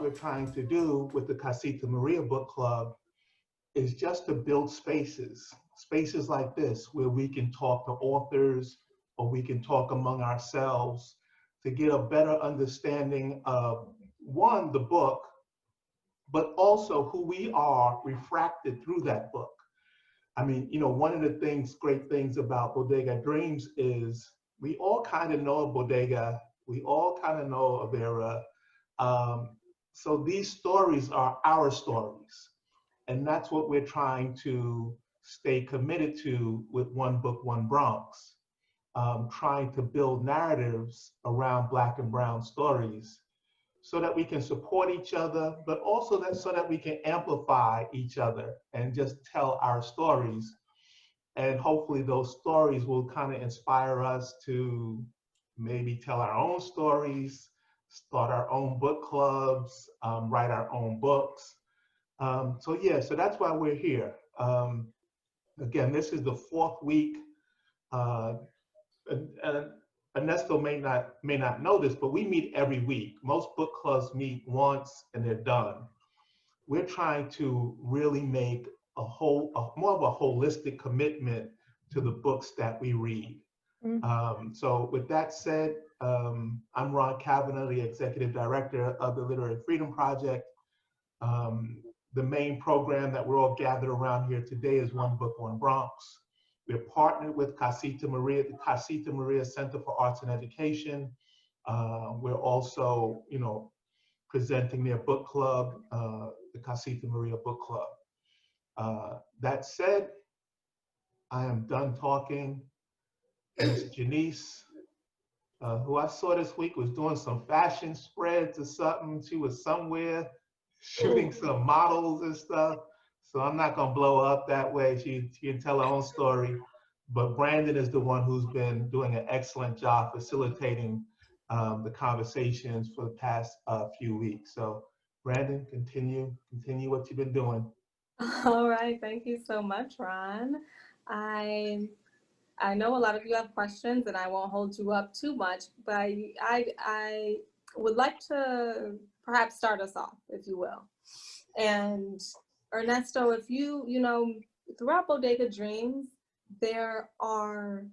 we're trying to do with the Casita Maria Book Club is just to build spaces like this, where we can talk to authors or we can talk among ourselves to get a better understanding of, one, the book, but also who we are refracted through that book. I mean, you know, one of the great things about Bodega Dreams is we all kind of know of Bodega, we all kind of know of Era. So these stories are our stories. And that's what we're trying to stay committed to with One Book, One Bronx, trying to build narratives around Black and Brown stories so that we can support each other, but also so that we can amplify each other and just tell our stories. And hopefully those stories will kind of inspire us to maybe tell our own stories, start our own book clubs, write our own books. So that's why we're here. Again, this is the 4th week. And Ernesto may not know this, but we meet every week. Most book clubs meet once and they're done. We're trying to really make more of a holistic commitment to the books that we read. So with that said, I'm Ron Kavanaugh, the Executive Director of the Literary Freedom Project. The main program that we're all gathered around here today is One Book, One Bronx. We're partnered with Casita Maria, the Casita Maria Center for Arts and Education. We're also, you know, presenting their book club, the Casita Maria Book Club. That said, I am done talking. Ms. Janice, who I saw this week, was doing some fashion spreads or something. She was somewhere shooting some models and stuff. So I'm not gonna blow up that way. She can tell her own story. But Brandon is the one who's been doing an excellent job facilitating the conversations for the past few weeks. So Brandon, continue what you've been doing. All right, thank you so much, Ron. I know a lot of you have questions and I won't hold you up too much, but I would like to perhaps start us off, if you will. And Ernesto, if you know, throughout Bodega Dreams, there are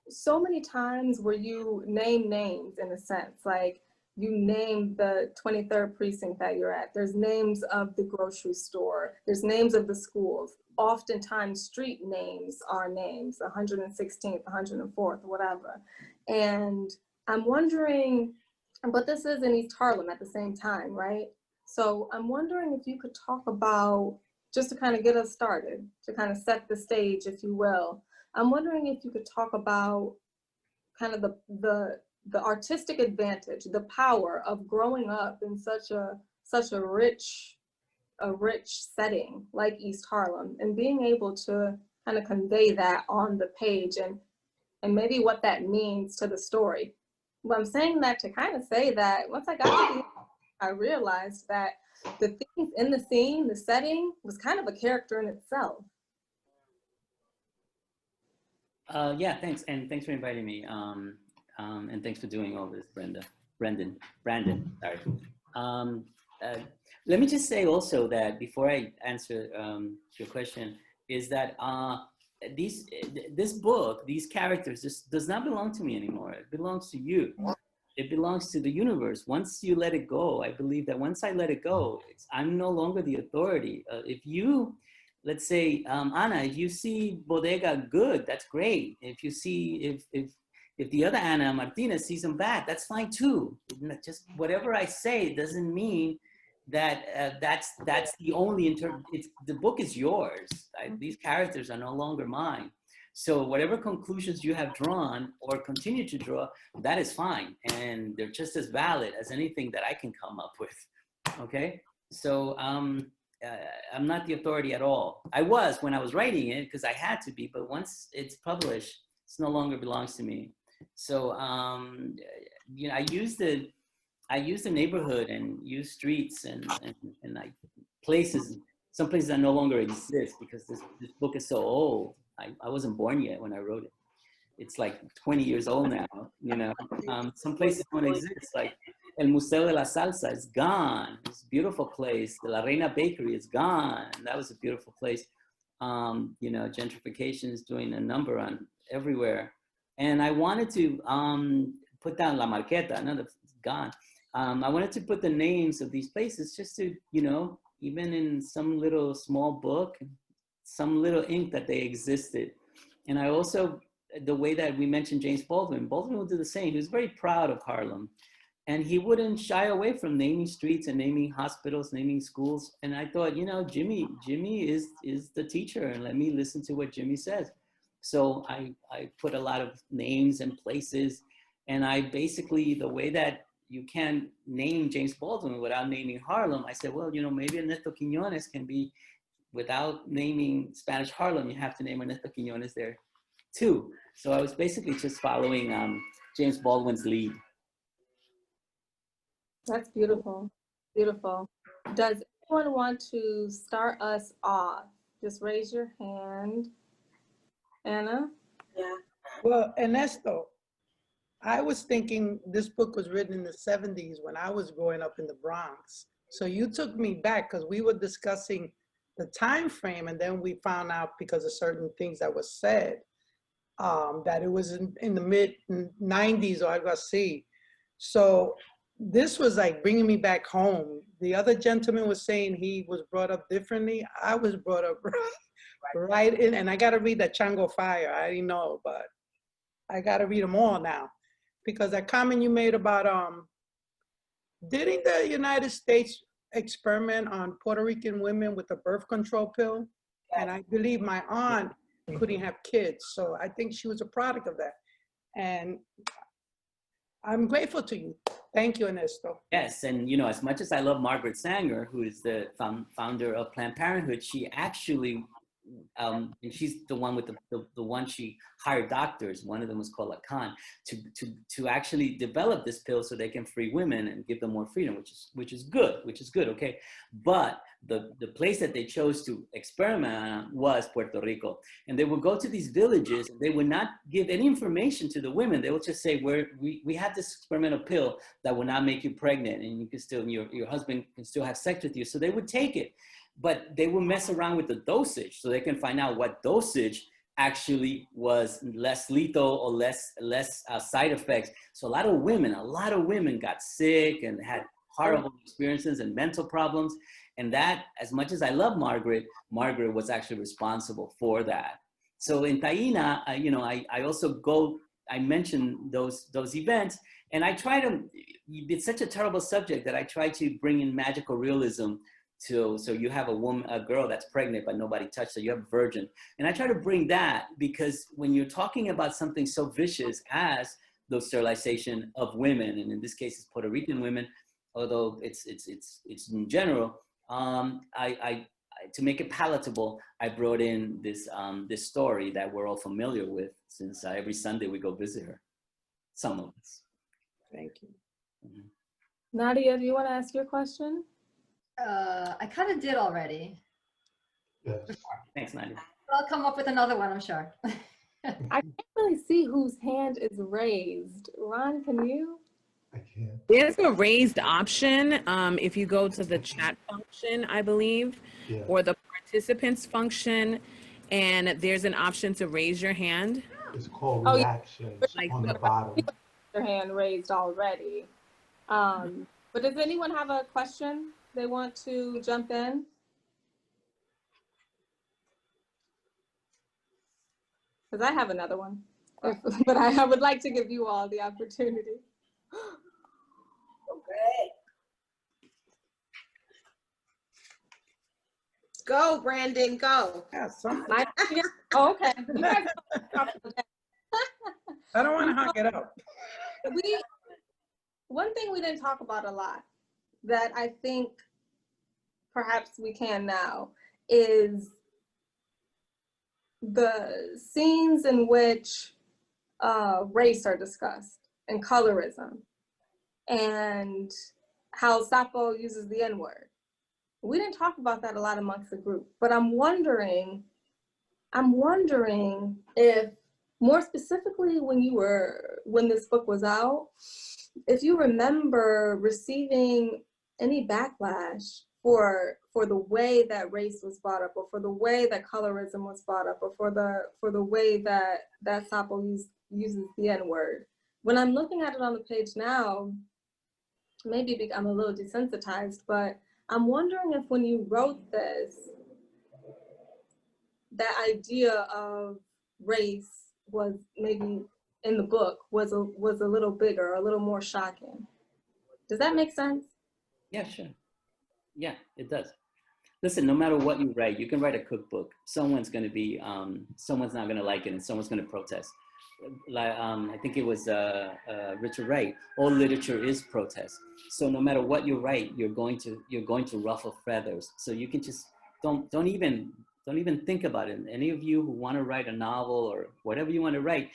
so many times where you name names, in a sense, like you name the 23rd precinct that you're at. There's names of the grocery store. There's names of the schools. Oftentimes street names are names, 116th, 104th, whatever. And I'm wondering, but this is in East Harlem at the same time, right? So I'm wondering if you could talk about, just to kind of get us started, to kind of set the stage, if you will. I'm wondering if you could talk about kind of the artistic advantage, the power of growing up in such a rich setting like East Harlem, and being able to kind of convey that on the page, and maybe what that means to the story. Well, I'm saying that to kind of say that once I got to the, I realized that the things in the scene, the setting, was kind of a character in itself. Yeah, thanks, and thanks for inviting me, and thanks for doing all this, Brandon, sorry. Let me just say also that before I answer your question, is that this book, these characters, this does not belong to me anymore. It belongs to you. It belongs to the universe. Once you let it go, I believe that once I let it go, I'm no longer the authority. If you, let's say, Anna, if you see Bodega good, that's great. If you see, if the other Anna Martinez sees them bad, that's fine too. Just whatever I say doesn't mean that that's the only the book is yours. These characters are no longer mine. So whatever conclusions you have drawn or continue to draw, that is fine. And they're just as valid as anything that I can come up with, okay? So I'm not the authority at all. I was when I was writing it because I had to be, but once it's published, it no longer belongs to me. So, you know, I use the neighborhood and use streets and like places, some places that no longer exist because this book is so old. I wasn't born yet when I wrote it. It's like 20 years old now, you know. Some places don't exist, like El Museo de la Salsa is gone. It's beautiful place. The La Reina Bakery is gone. That was a beautiful place. You know, gentrification is doing a number on everywhere. And I wanted to put down La Marqueta, no, it's gone. I wanted to put the names of these places just to, you know, even in some little small book, some little ink that they existed. And I also, the way that we mentioned James Baldwin would do the same. He was very proud of Harlem. And he wouldn't shy away from naming streets and naming hospitals, naming schools. And I thought, you know, Jimmy is the teacher, and let me listen to what Jimmy says. So I put a lot of names and places. And I basically, the way that you can't name James Baldwin without naming Harlem, I said, well, you know, maybe Ernesto Quinonez can be, without naming Spanish Harlem, you have to name Ernesto Quinonez there too. So I was basically just following James Baldwin's lead. That's beautiful, beautiful. Does anyone want to start us off? Just raise your hand. Anna? Yeah. Well, Ernesto, I was thinking this book was written in the 70s when I was growing up in the Bronx. So you took me back because we were discussing the time frame, and then we found out because of certain things that was said that it was in the mid 90s or I got see. So this was like bringing me back home. The other gentleman was saying he was brought up differently. I was brought up right in, and I got to read that Chango Fire. I didn't know, but I got to read them all now, because that comment you made about didn't the United States experiment on Puerto Rican women with the birth control pill? And I believe my aunt couldn't have kids, so I think she was a product of that. And I'm grateful to you. Thank you, Ernesto. Yes, and you know, as much as I love Margaret Sanger, who is the founder of Planned Parenthood, she actually, and she's the one with the one she hired doctors. One of them was called Lacan to actually develop this pill so they can free women and give them more freedom, which is good. Okay, but the place that they chose to experiment on was Puerto Rico, and they would go to these villages and they would not give any information to the women. They would just say, we have this experimental pill that will not make you pregnant, and you can still, your husband can still have sex with you. So they would take it, but they would mess around with the dosage so they can find out what dosage actually was less lethal or less side effects. So a lot of women got sick and had horrible experiences and mental problems. And that, as much as I love Margaret was actually responsible for that. So in Taina, you know, I also I mention those events, and I try to, it's such a terrible subject that I try to bring in magical realism so you have a girl that's pregnant, but nobody touched her, you have a virgin. And I try to bring that because when you're talking about something so vicious as the sterilization of women, and in this case it's Puerto Rican women, although it's in general, to make it palatable, I brought in this story that we're all familiar with, since every Sunday we go visit her, some of us. Thank you. Mm-hmm. Nadia, do you want to ask your question? I kind of did already. Yes. Thanks, Nadia. I'll come up with another one, I'm sure. I can't really see whose hand is raised. Ron, can you? I can't. There's a raised option if you go to the chat function, I believe, Yeah. or the participants function, and there's an option to raise your hand. It's called Oh, yeah. reactions on the bottom. Your hand raised already. But does anyone have a question they want to jump in? Because I have another one, but I would like to give you all the opportunity. Okay. Go, Brandon, go. Yeah, something. Oh, okay. I don't want to hug it up. One thing we didn't talk about a lot that I think perhaps we can now is the scenes in which race are discussed and colorism and how Sappho uses the N-word. We didn't talk about that a lot amongst the group, but I'm wondering if, more specifically when this book was out, if you remember receiving any backlash for the way that race was brought up, or for the way that colorism was brought up, or for the way that Sapo uses the N-word. When I'm looking at it on the page now, maybe I'm a little desensitized, but I'm wondering if when you wrote this, that idea of race was maybe in the book was a little bigger, a little more shocking. Does that make sense? Yeah, sure. Yeah, it does. Listen, no matter what you write, you can write a cookbook. Someone's going to be, someone's not going to like it, and someone's going to protest. Like, I think it was Richard Wright. All literature is protest. So no matter what you write, you're going to ruffle feathers. So you can just don't even think about it. Any of you who want to write a novel or whatever you want to write,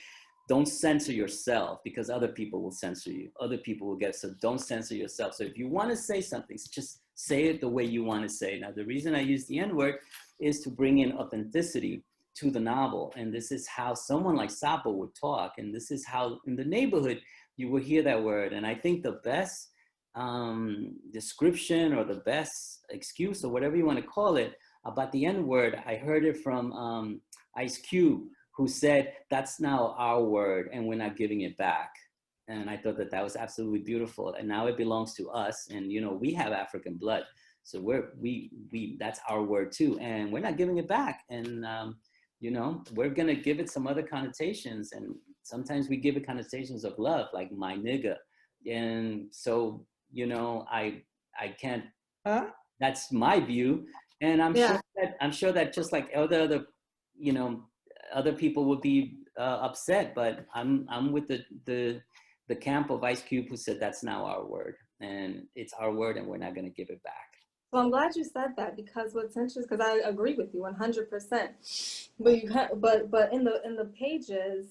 don't censor yourself, because other people will censor you. Other people will get, so don't censor yourself. So if you want to say something, just say it the way you want to say it. Now, the reason I use the N-word is to bring in authenticity to the novel. And this is how someone like Sapo would talk. And this is how in the neighborhood, you will hear that word. And I think the best description or the best excuse or whatever you want to call it about the N-word, I heard it from Ice Cube, who said, that's now our word and we're not giving it back. And I thought that that was absolutely beautiful. And now it belongs to us. And, you know, we have African blood. So that's our word too. And we're not giving it back. And, you know, we're going to give it some other connotations. And sometimes we give it connotations of love, like my nigga. And so, you know, I can't, that's my view. And I'm sure that just like other, you know, other people would be upset, but I'm with the camp of Ice Cube, who said that's now our word, and it's our word, and we're not going to give it back. Well, I'm glad you said that, because what's interesting, because I agree with you 100%. But in the pages,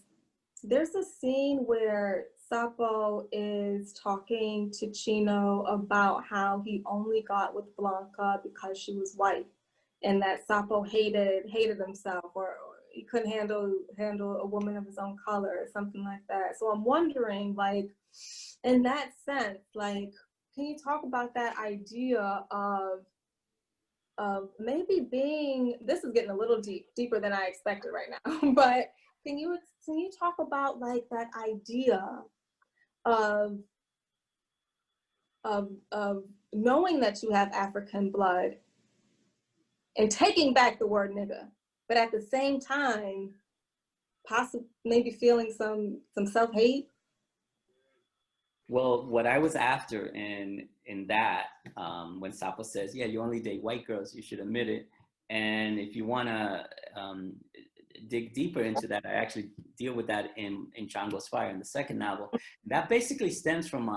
there's a scene where Sapo is talking to Chino about how he only got with Blanca because she was white, and that Sapo hated himself, or he couldn't handle a woman of his own color, or something like that. So I'm wondering, like, in that sense, like, can you talk about that idea of maybe being, this is getting a little deeper than I expected right now, but can you talk about like that idea of knowing that you have African blood and taking back the word nigga, but at the same time, possibly maybe feeling some self-hate? Well, what I was after in that, when Sapo says, yeah, you only date white girls, you should admit it. And if you want to dig deeper into that, I actually deal with that in Chango's Fire, in the second novel. That basically stems from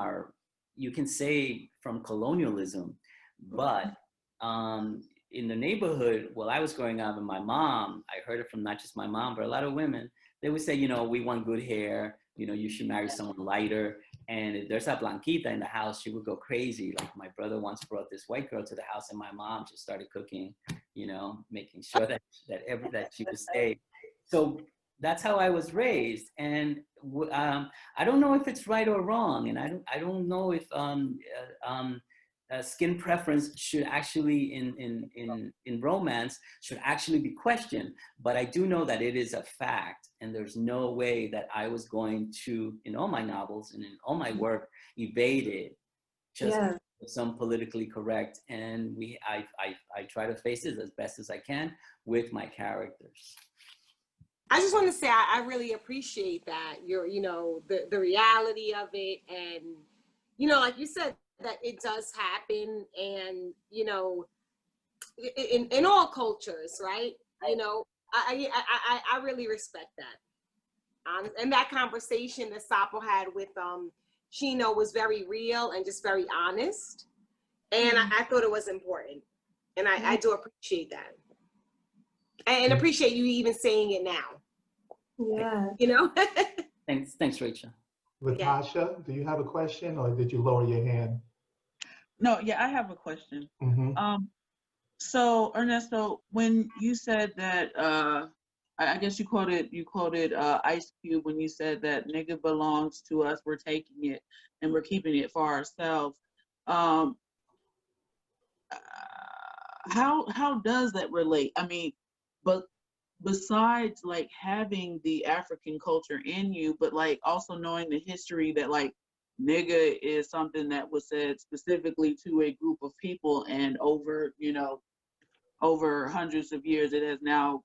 you can say from colonialism, but in the neighborhood, while I was growing up, and my mom, I heard it from not just my mom, but a lot of women, they would say, you know, we want good hair, you know, you should marry someone lighter. And if there's a Blanquita in the house, she would go crazy. Like my brother once brought this white girl to the house, and my mom just started cooking, you know, making sure that she was safe. So that's how I was raised. And I don't know if it's right or wrong. And I don't know if skin preference should actually in romance should actually be questioned, but I do know that it is a fact, and there's no way that I was going to, in all my novels and in all my work, evade it just some politically correct. And I try to face it as best as I can with my characters. I just want to say I really appreciate that, you know, the reality of it, and you know, like you said, that it does happen, and you know, in all cultures, right? You know, I really respect that. And that conversation that Sapo had with Chino was very real and just very honest, and I thought it was important, and I do appreciate that, and appreciate you even saying it now. Yeah, you know. Thanks, Rachel. Vatasha, do you have a question, or did you lower your hand? No, yeah, I have a question. Mm-hmm. So Ernesto, when you said that, I guess you quoted Ice Cube when you said that nigga belongs to us, we're taking it and we're keeping it for ourselves. how does that relate? I mean, but besides like having the African culture in you, but like also knowing the history that like nigga is something that was said specifically to a group of people, and over, you know, over hundreds of years it has now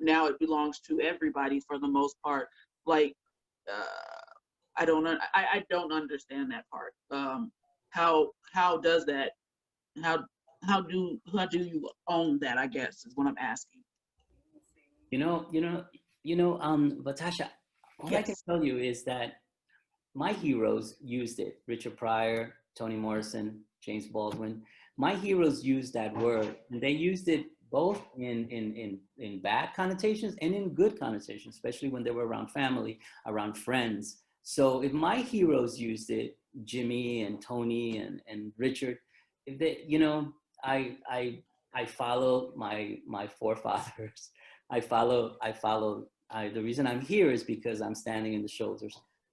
it belongs to everybody for the most part. Like I don't understand that part. How does that, how do you own that, I guess, is what I'm asking. Vatasha, all I can Yes. tell you is that my heroes used it. Richard Pryor, Toni Morrison, James Baldwin. My heroes used that word, and they used it both in bad connotations and in good connotations, especially when they were around family, around friends. So if my heroes used it, Jimmy and Tony and Richard, if they, I follow my forefathers. The reason I'm here is because I'm standing in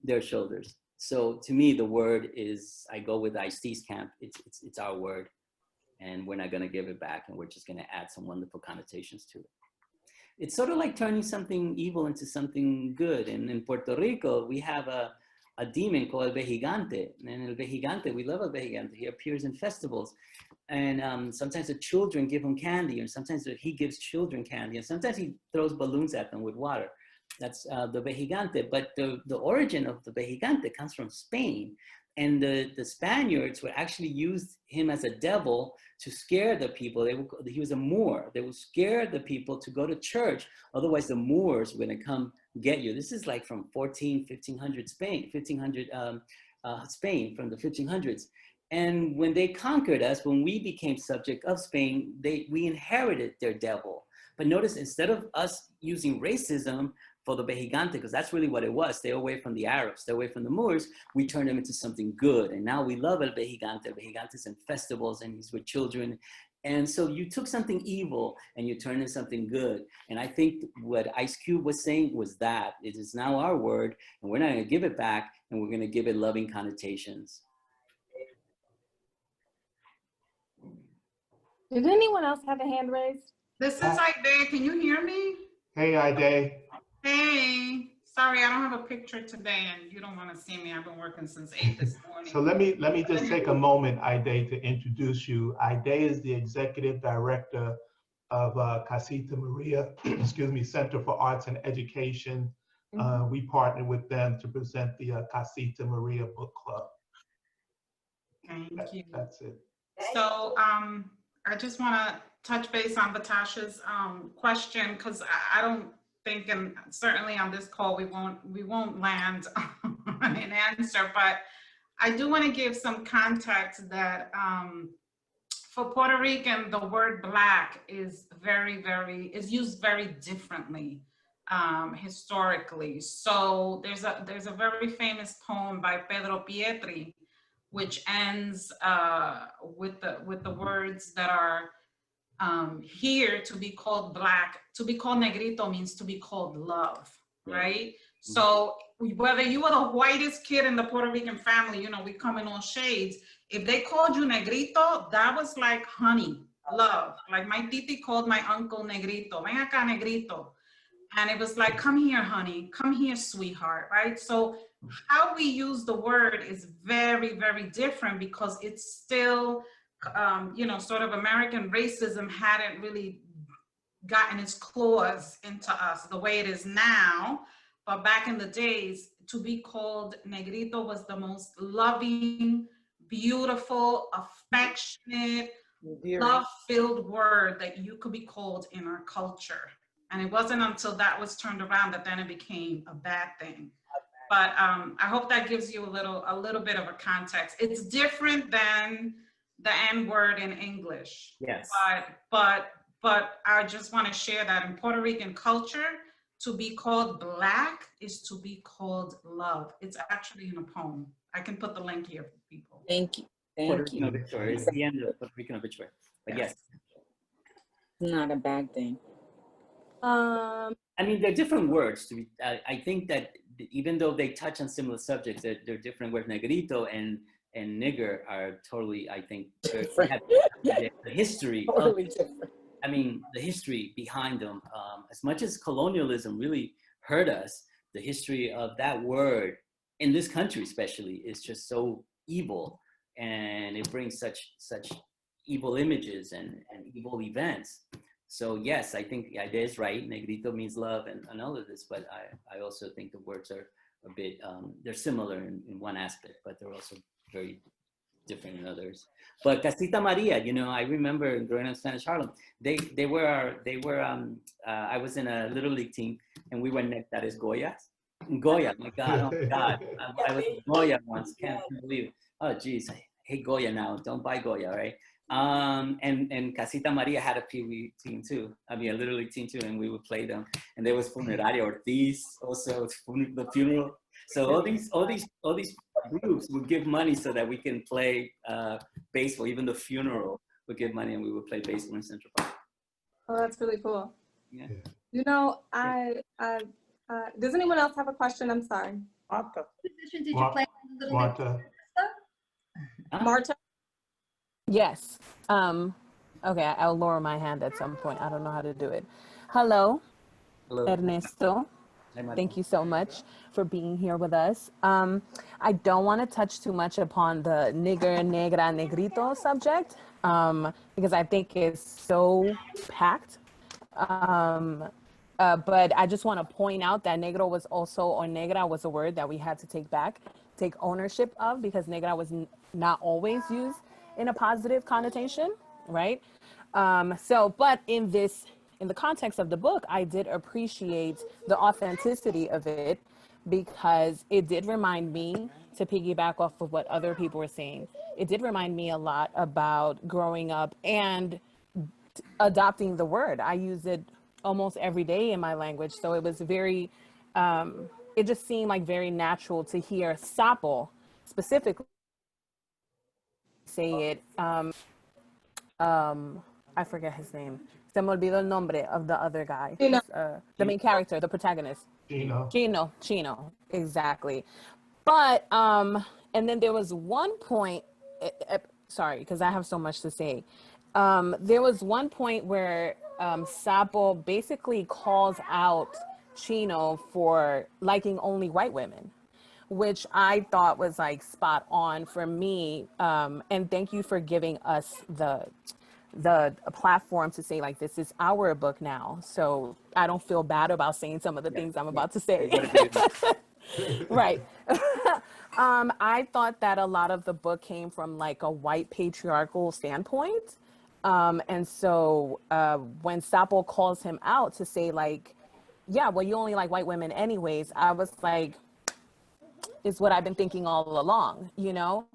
their shoulders. So to me, the word is, I go with Ice-T's camp. It's our word, and we're not going to give it back, and we're just going to add some wonderful connotations to it. It's sort of like turning something evil into something good. And in Puerto Rico, we have a demon called El Vejigante. And El Vejigante, we love El Vejigante. He appears in festivals. And sometimes the children give him candy, and sometimes he gives children candy, and sometimes he throws balloons at them with water. That's the Vejigante. But the origin of the Vejigante comes from Spain. And the Spaniards would actually use him as a devil to scare the people. He was a Moor. They would scare the people to go to church. Otherwise, the Moors were going to come get you. This is like from 1500 Spain, Spain from the 1500s. And when they conquered us, when we became subject of Spain, we inherited their devil. But notice, instead of us using racism for the Vejigante, because that's really what it was, stay away from the Arabs, stay away from the Moors, we turned him into something good. And now we love El Vejigante. El Vejigante's in festivals, and he's with children. And so you took something evil and you turned it into something good. And I think what Ice Cube was saying was that it is now our word, and we're not going to give it back, and we're going to give it loving connotations. Did anyone else have a hand raised? This is Haydee. Can you hear me? Hey, Haydee. Hey. Sorry, I don't have a picture today, and you don't want to see me. I've been working since 8 this morning. So let me just take a moment, Haydee, to introduce you. Haydee is the executive director of Casita Maria, excuse me, Center for Arts and Education. We partnered with them to present the Casita Maria Book Club. Thank you. That's it. So I just want to touch base on Vatasha's question, because I don't think, and certainly on this call, we won't land on an answer, but I do want to give some context that for Puerto Rican, the word Black is used very differently historically. So there's a very famous poem by Pedro Pietri, which ends with the words that are here: to be called Black, to be called Negrito means to be called love, right? So whether you were the whitest kid in the Puerto Rican family, we come in all shades. If they called you Negrito, that was like honey, love. Like my titi called my uncle Negrito, ven acá Negrito. And it was like, come here, honey, come here, sweetheart, right? So how we use the word is very, very different, because it's still, sort of American racism hadn't really gotten its claws into us the way it is now. But back in the days, to be called Negrito was the most loving, beautiful, affectionate, love-filled word that you could be called in our culture. And it wasn't until that was turned around that then it became a bad thing. But I hope that gives you a little bit of a context. It's different than the N-word in English. Yes. But I just want to share that in Puerto Rican culture, to be called Black is to be called love. It's actually in a poem. I can put the link here for people. Thank you. Puerto Thank Rican you. obituary. It's the end of Puerto Rican obituary. But yes. It's not a bad thing. I mean, they're different words. I think that even though they touch on similar subjects, they're different words. Negrito and and nigger are totally, I think, Different. the history of, Totally different. I mean, the history behind them. As much as colonialism really hurt us, the history of that word in this country especially is just so evil, and it brings such evil images and evil events. So yes, I think the idea is right. Negrito means love and all of this, but I also think the words are a bit, they're similar in one aspect, but they're also very different in others. But Casita Maria, you know, I remember growing up in Spanish Harlem, I was in a little league team and we were Nectares Goyas. Goya, my God, oh my God. I was Goya once, can't believe it. Oh geez, I hate Goya now, don't buy Goya, right? And Casita Maria had a Pee Wee team too. I mean, a little league team too, and we would play them. And there was Funeraria Ortiz, also the funeral. So all these groups would give money so that we can play baseball. Even the funeral would give money, and we would play baseball in Central Park. Oh, that's really cool. Yeah. You know, does anyone else have a question? I'm sorry. Martha. Did you play a little Marta. bit? Marta? Yes. Okay, I'll lower my hand at some point. I don't know how to do it. Hello, Hello. Ernesto. Thank you so much for being here with us. I don't want to touch too much upon the nigger, negra, negrito subject because I think it's so packed. But I just want to point out that negro was also, or negra was a word that we had to take ownership of, because negra was not always used in a positive connotation, right? But in the context of the book, I did appreciate the authenticity of it, because it did remind me, to piggyback off of what other people were saying, it did remind me a lot about growing up and adopting the word. I use it almost every day in my language. So it was very, it just seemed like very natural to hear sapo specifically say it. I forget his name. Se me olvidó el nombre of the other guy. The main character, the protagonist. Chino, exactly. But, and then there was one point, sorry, because I have so much to say. There was one point where Sapo basically calls out Chino for liking only white women, which I thought was like spot on for me. And thank you for giving us the platform to say, like, this is our book now. So I don't feel bad about saying some of the things I'm about to say. Right. I thought that a lot of the book came from like a white patriarchal standpoint. And so when Sapo calls him out to say, like, yeah, well, you only like white women anyways, I was like, it's what I've been thinking all along, you know?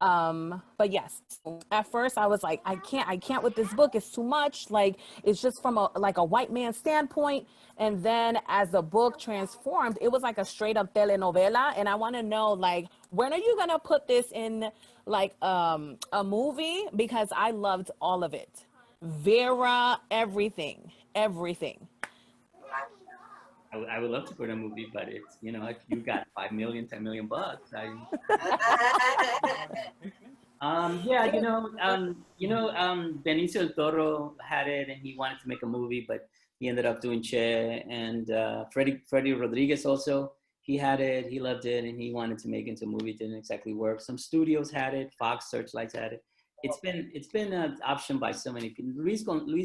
But yes, at first I was like, I can't with this book. It's too much. Like, it's just from a white man's standpoint. And then as the book transformed, it was like a straight up telenovela. And I want to know, like, when are you going to put this in like a movie? Because I loved all of it. Vera, everything. I would love to put a movie, but it's, you know, if you got 5 million, 10 million bucks, yeah, Benicio del Toro had it and he wanted to make a movie, but he ended up doing Che, and Freddie Rodriguez also, he had it, he loved it, and he wanted to make it into a movie. It didn't exactly work. Some studios had it, Fox Searchlights had it. It's been an option by so many people. Luis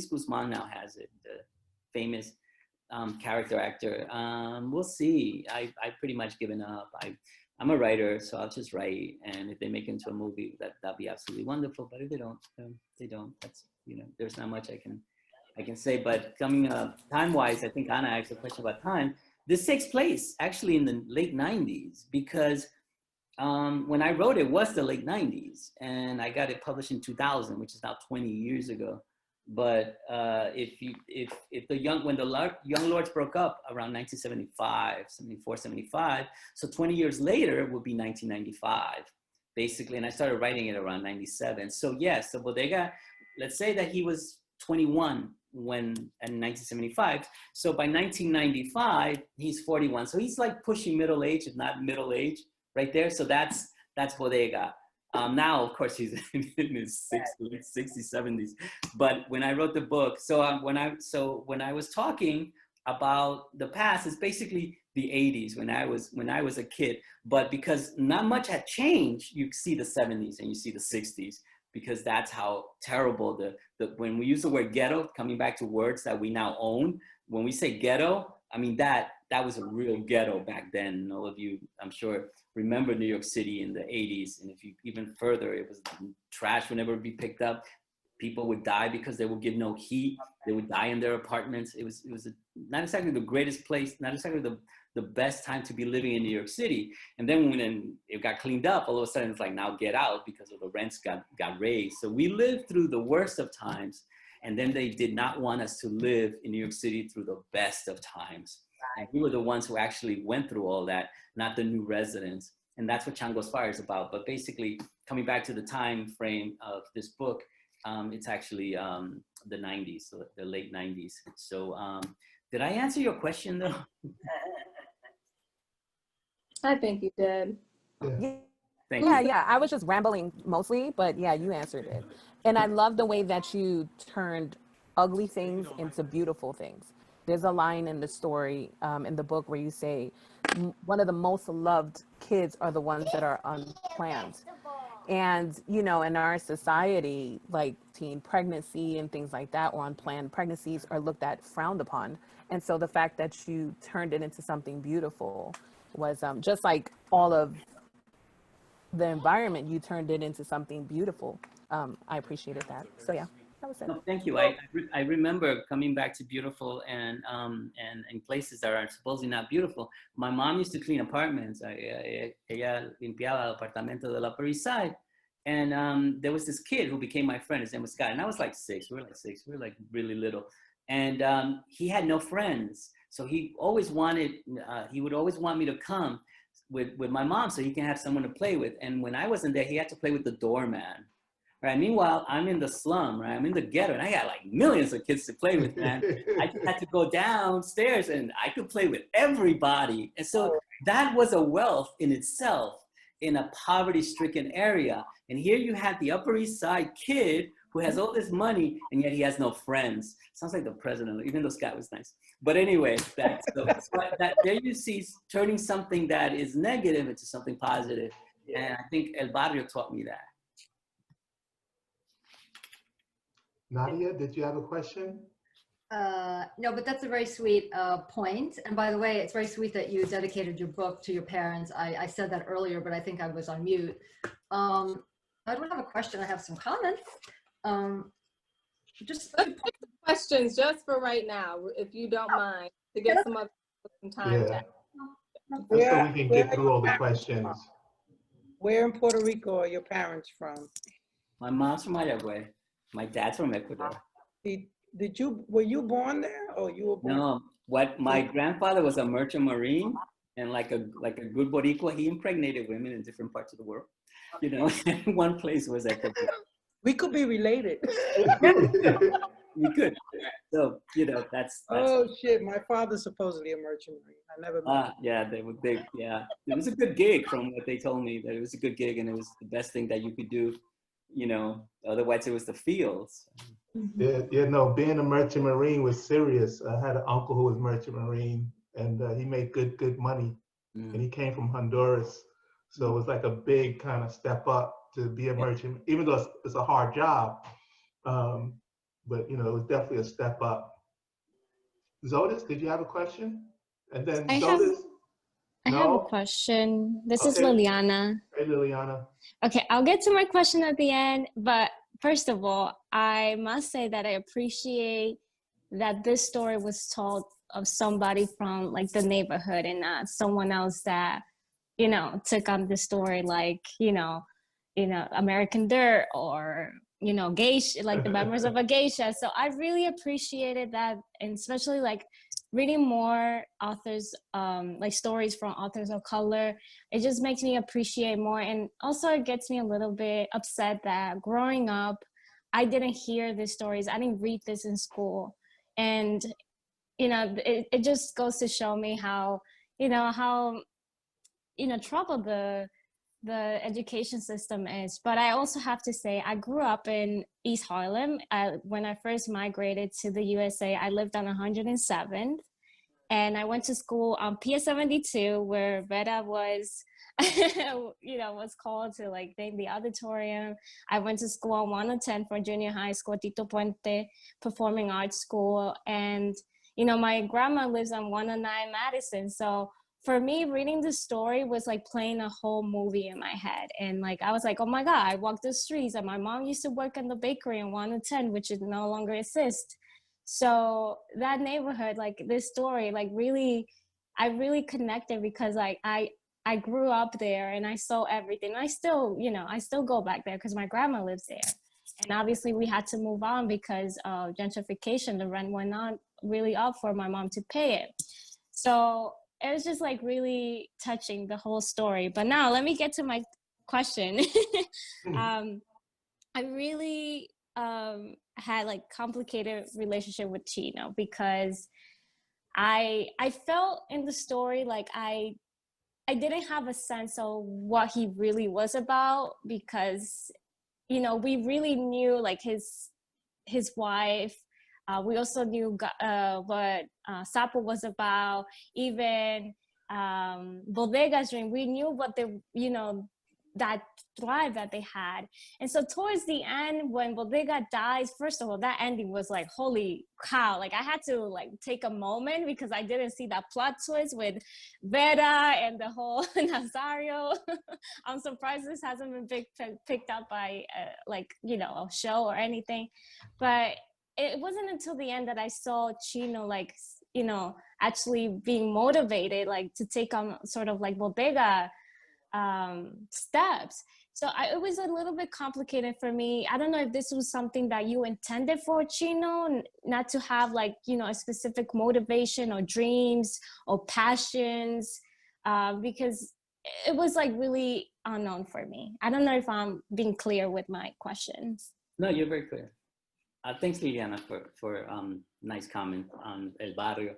Guzman now has it, the famous character actor. We'll see. I pretty much given up. I'm a writer, so I'll just write. And if they make it into a movie, that'd be absolutely wonderful. But if they don't, they don't. That's, you know, there's not much I can say. But coming up time-wise, I think Anna asked a question about time. This takes place actually in the late 90s, because when I wrote it was the late 90s, and I got it published in 2000, which is now 20 years ago. But when the Young Lords broke up around 1975, 74, 75, so 20 years later would be 1995, basically. And I started writing it around 97. So yes, so Bodega, let's say that he was 21 in 1975. So by 1995, he's 41. So he's like pushing middle age, if not middle age, right there. So that's Bodega. Now, of course, he's in his 60s, 70s. But when I wrote the book, when I was talking about the past, it's basically the 80s when I was a kid. But because not much had changed, you see the 70s and you see the 60s, because that's how terrible when we use the word ghetto, coming back to words that we now own, when we say ghetto, I mean, that was a real ghetto back then. And all of you, I'm sure, remember New York City in the 80s. And if you even further, it was trash would never be picked up. People would die because they would give no heat. They would die in their apartments. It was not exactly the greatest place, not exactly the best time to be living in New York City. And then when it got cleaned up, all of a sudden it's like, now get out, because of the rents got raised. So we lived through the worst of times. And then they did not want us to live in New York City through the best of times. And we were the ones who actually went through all that, not the new residents. And that's what Chango's Fire is about. But basically, coming back to the time frame of this book, it's actually the 90s, so the late 90s. So did I answer your question though? I think you did. Yeah. Thank you. Yeah. I was just rambling mostly, but yeah, you answered it. And I love the way that you turned ugly things into beautiful things. There's a line in the story, in the book, where you say, one of the most loved kids are the ones that are unplanned. And, you know, in our society, like teen pregnancy and things like that, or unplanned pregnancies are looked at, frowned upon. And so the fact that you turned it into something beautiful was just like all of the environment, you turned it into something beautiful. I appreciated that. So yeah, that was it. No, thank you. I remember coming back to beautiful and places that are supposedly not beautiful. My mom used to clean apartments. Ella limpiaba el apartamento del Upper East Side. And there was this kid who became my friend. His name was Scott. And I was like 6. We were like really little. And he had no friends. So he would always want me to come with my mom so he can have someone to play with. And when I wasn't there, he had to play with the doorman. Right. Meanwhile, I'm in the slum, right? I'm in the ghetto, and I got like millions of kids to play with, man. I just had to go downstairs, and I could play with everybody. And so that was a wealth in itself in a poverty-stricken area. And here you have the Upper East Side kid who has all this money, and yet he has no friends. Sounds like the president, even though Scott was nice. But anyway, there you see turning something that is negative into something positive. And I think El Barrio taught me that. Nadia, did you have a question? No, but that's a very sweet point. And by the way, it's very sweet that you dedicated your book to your parents. I said that earlier, but I think I was on mute. I don't have a question. I have some comments. Just let's take some questions just for right now, if you don't mind, to get some time. Yeah. Just so we can get through all the questions. Where in Puerto Rico are your parents from? My mom's from Mayagüez. My dad's from Ecuador. Were you born there, or you were born? No, my grandfather was a merchant marine, and like a good Boricua, he impregnated women in different parts of the world. You know, one place was Ecuador. We could be related. We could. So, you know, that's oh shit, my father's supposedly a merchant marine. I never met him. Yeah, yeah. It was a good gig from what they told me, that it was a good gig and it was the best thing that you could do, you know, otherwise it was the fields. Yeah, no, being a merchant marine was serious. I had an uncle who was merchant marine, and he made good money, and he came from Honduras. So it was like a big kind of step up to be a merchant, even though it's a hard job. But, you know, it was definitely a step up. Zodis, did you have a question? And then I have a question. This is Liliana. Hey, Liliana. Okay, I'll get to my question at the end, but first of all, I must say that I appreciate that this story was told of somebody from like the neighborhood and not someone else that, you know, took on the story like, you know, American Dirt or, you know, geisha, like the members of a geisha. So I really appreciated that, and especially like reading more authors, like stories from authors of color. It just makes me appreciate more. And also it gets me a little bit upset that growing up, I didn't hear these stories. I didn't read this in school. And, you know, it just goes to show me how, you know, how trouble the education system is. But I also have to say, I grew up in East Harlem. When I first migrated to the USA, I lived on 107th, and I went to school on Pier 72, where Vera was, was called to like name the auditorium. I went to school on 110 for junior high school, Tito Puente Performing Arts School. And, my grandma lives on 109 Madison. So for me, reading the story was like playing a whole movie in my head. And like, I was like, oh my God, I walked the streets, and my mom used to work in the bakery in 110, which is no longer exists. So that neighborhood, like this story, like I really connected, because like I grew up there and I saw everything. I still go back there because my grandma lives there. And obviously we had to move on because of gentrification. The rent went not really up for my mom to pay it. So it was just like really touching, the whole story. But now let me get to my question. I really had like complicated relationship with Chino, because I felt in the story like I didn't have a sense of what he really was about, because we really knew like his wife. We also knew what Sapo was about. Even Bodega's dream, we knew what that drive that they had. And so towards the end, when Bodega dies, first of all, that ending was like, holy cow. Like I had to like take a moment, because I didn't see that plot twist with Vera and the whole Nazario. I'm surprised this hasn't been picked up by a show or anything. But it wasn't until the end that I saw Chino actually being motivated like to take on sort of like Bodega steps. So it was a little bit complicated for me. I don't know if this was something that you intended for Chino, not to have like, a specific motivation or dreams or passions, because it was like really unknown for me. I don't know if I'm being clear with my questions. No, you're very clear. Thanks, Liliana, for nice comment on El Barrio.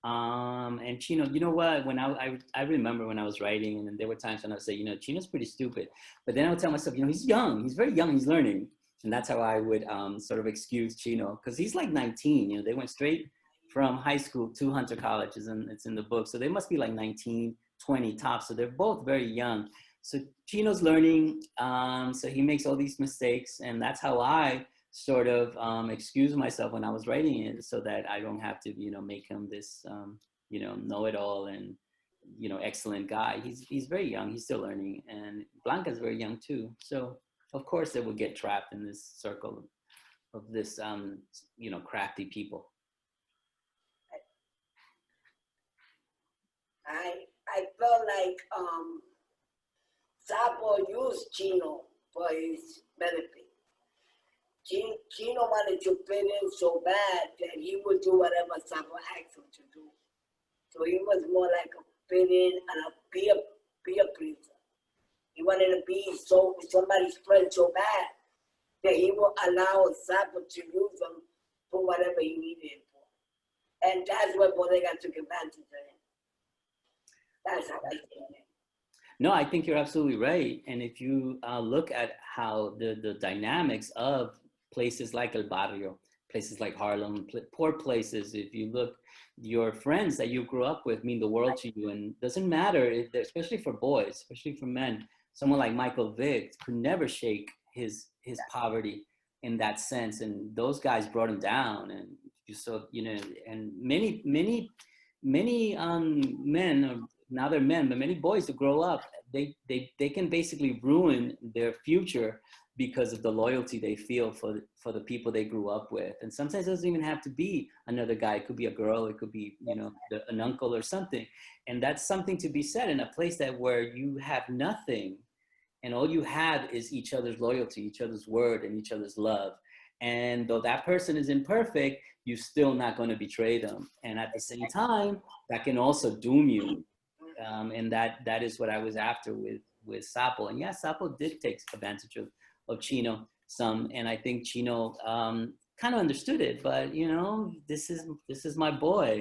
And Chino, you know what, when I remember when I was writing, and there were times when I would say, Chino's pretty stupid, but then I would tell myself, he's young, he's very young, he's learning. And that's how I would sort of excuse Chino, because he's like 19, they went straight from high school to Hunter College, and it's in the book. So they must be like 19, 20 tops. So they're both very young. So Chino's learning, so he makes all these mistakes, and that's how I sort of excuse myself when I was writing it, so that I don't have to, make him this, know-it-all and, excellent guy. He's very young. He's still learning. And Blanca's very young too. So of course they will get trapped in this circle of this, crafty people. I felt like Sapo used Chino for his benefit. Chino wanted to fit in so bad that he would do whatever Sapo asked him to do. So he was more like a fit in and a peer pleaser. He wanted to be somebody's friend so bad that he would allow Sapo to use him for whatever he needed him for. And that's where Bodega took advantage of him. That's how I see it. No, I think you're absolutely right. And if you look at how the dynamics of places like El Barrio, places like Harlem, poor places, if you look, your friends that you grew up with mean the world to you. And it doesn't matter, especially for boys, especially for men, someone like Michael Vick could never shake his poverty in that sense. And those guys brought him down. And you saw, and many men, or now they're men, but many boys who grow up, they can basically ruin their future because of the loyalty they feel for the people they grew up with. And sometimes it doesn't even have to be another guy. It could be a girl, it could be, an uncle or something. And that's something to be said in a place where you have nothing and all you have is each other's loyalty, each other's word, and each other's love. And though that person is imperfect, you're still not going to betray them. And at the same time, that can also doom you. And that is what I was after with Sapo. And yeah, Sapo did take advantage of Chino some, and I think Chino kind of understood it. But this is my boy.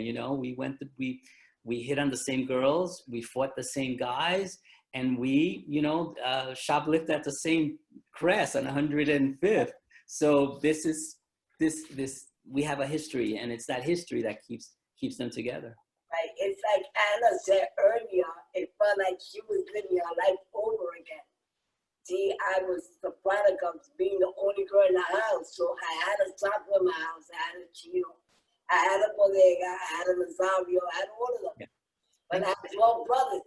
We we hit on the same girls, we fought the same guys, and we, you know, shoplift at the same crest on 105th. So we have a history, and it's that history that keeps them together. Right. It's like Anna said earlier, it felt like she was living her life over again. See, I was the product of being the only girl in the house. So I had a shopper in my house, I had a Chino, I had a bodega, I had a Rosario, I had all of them. Yeah. But I had 12 brothers,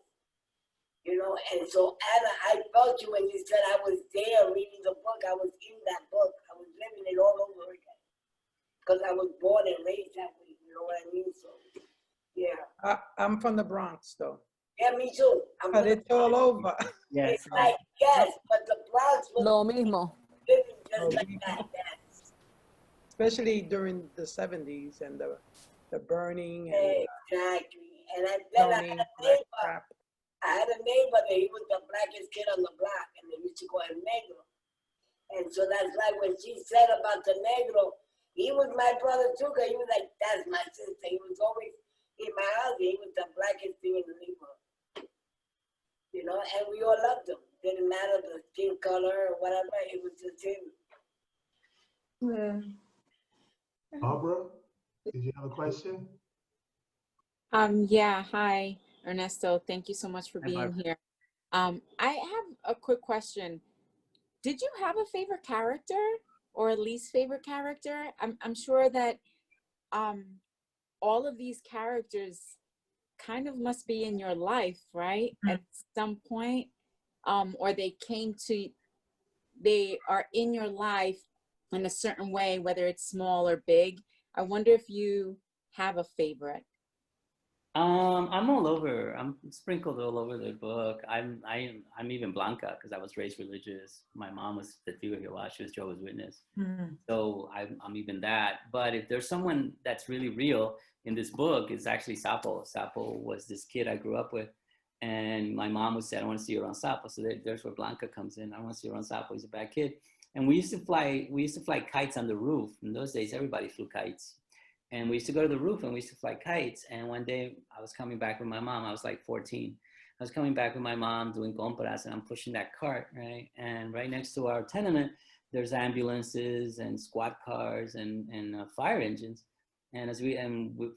you know, and so Anna, I felt you when you said I was there reading the book. I was in that book. I was living it all over again. Because I was born and raised that way, you know what I mean? So, yeah. I'm from the Bronx, though. Yeah, me too. But it's all over. Yes. It's like, yes, but the Bronx was Lo mismo. living just like that. Yes. Especially during the 70s and the burning. And, exactly. And then I had a neighbor that he was the blackest kid on the block, and they used to call him Negro. And so that's like when she said about the Negro, he was my brother too, because he was like, that's my sister. He was always in my house. He was the blackest thing in the neighborhood. You know, and we all loved him. Didn't matter the skin color or whatever, it was just him. Yeah. Barbara, did you have a question? Yeah, hi, Ernesto. Thank you so much for being here. I have a quick question. Did you have a favorite character or a least favorite character? I'm sure that all of these characters kind of must be in your life, right? Mm-hmm. At some point, or they are in your life in a certain way, whether it's small or big. I wonder if you have a favorite. I'm all over. I'm sprinkled all over the book. I'm even Blanca because I was raised religious. My mom was Testigo de Jehová. She was Jehovah's Witness. Mm-hmm. So I'm even that. But if there's someone that's really real in this book, it's actually Sapo. Sapo was this kid I grew up with, and my mom would say, "I don't want to see you around Sapo." So there's where Blanca comes in. I don't want to see you around Sapo. He's a bad kid. And we used to fly kites on the roof. In those days, everybody flew kites. And we used to go to the roof and we used to fly kites. And one day I was coming back with my mom. I was like 14. I was coming back with my mom doing compras, and I'm pushing that cart, right? And right next to our tenement, there's ambulances and squad cars and fire engines. And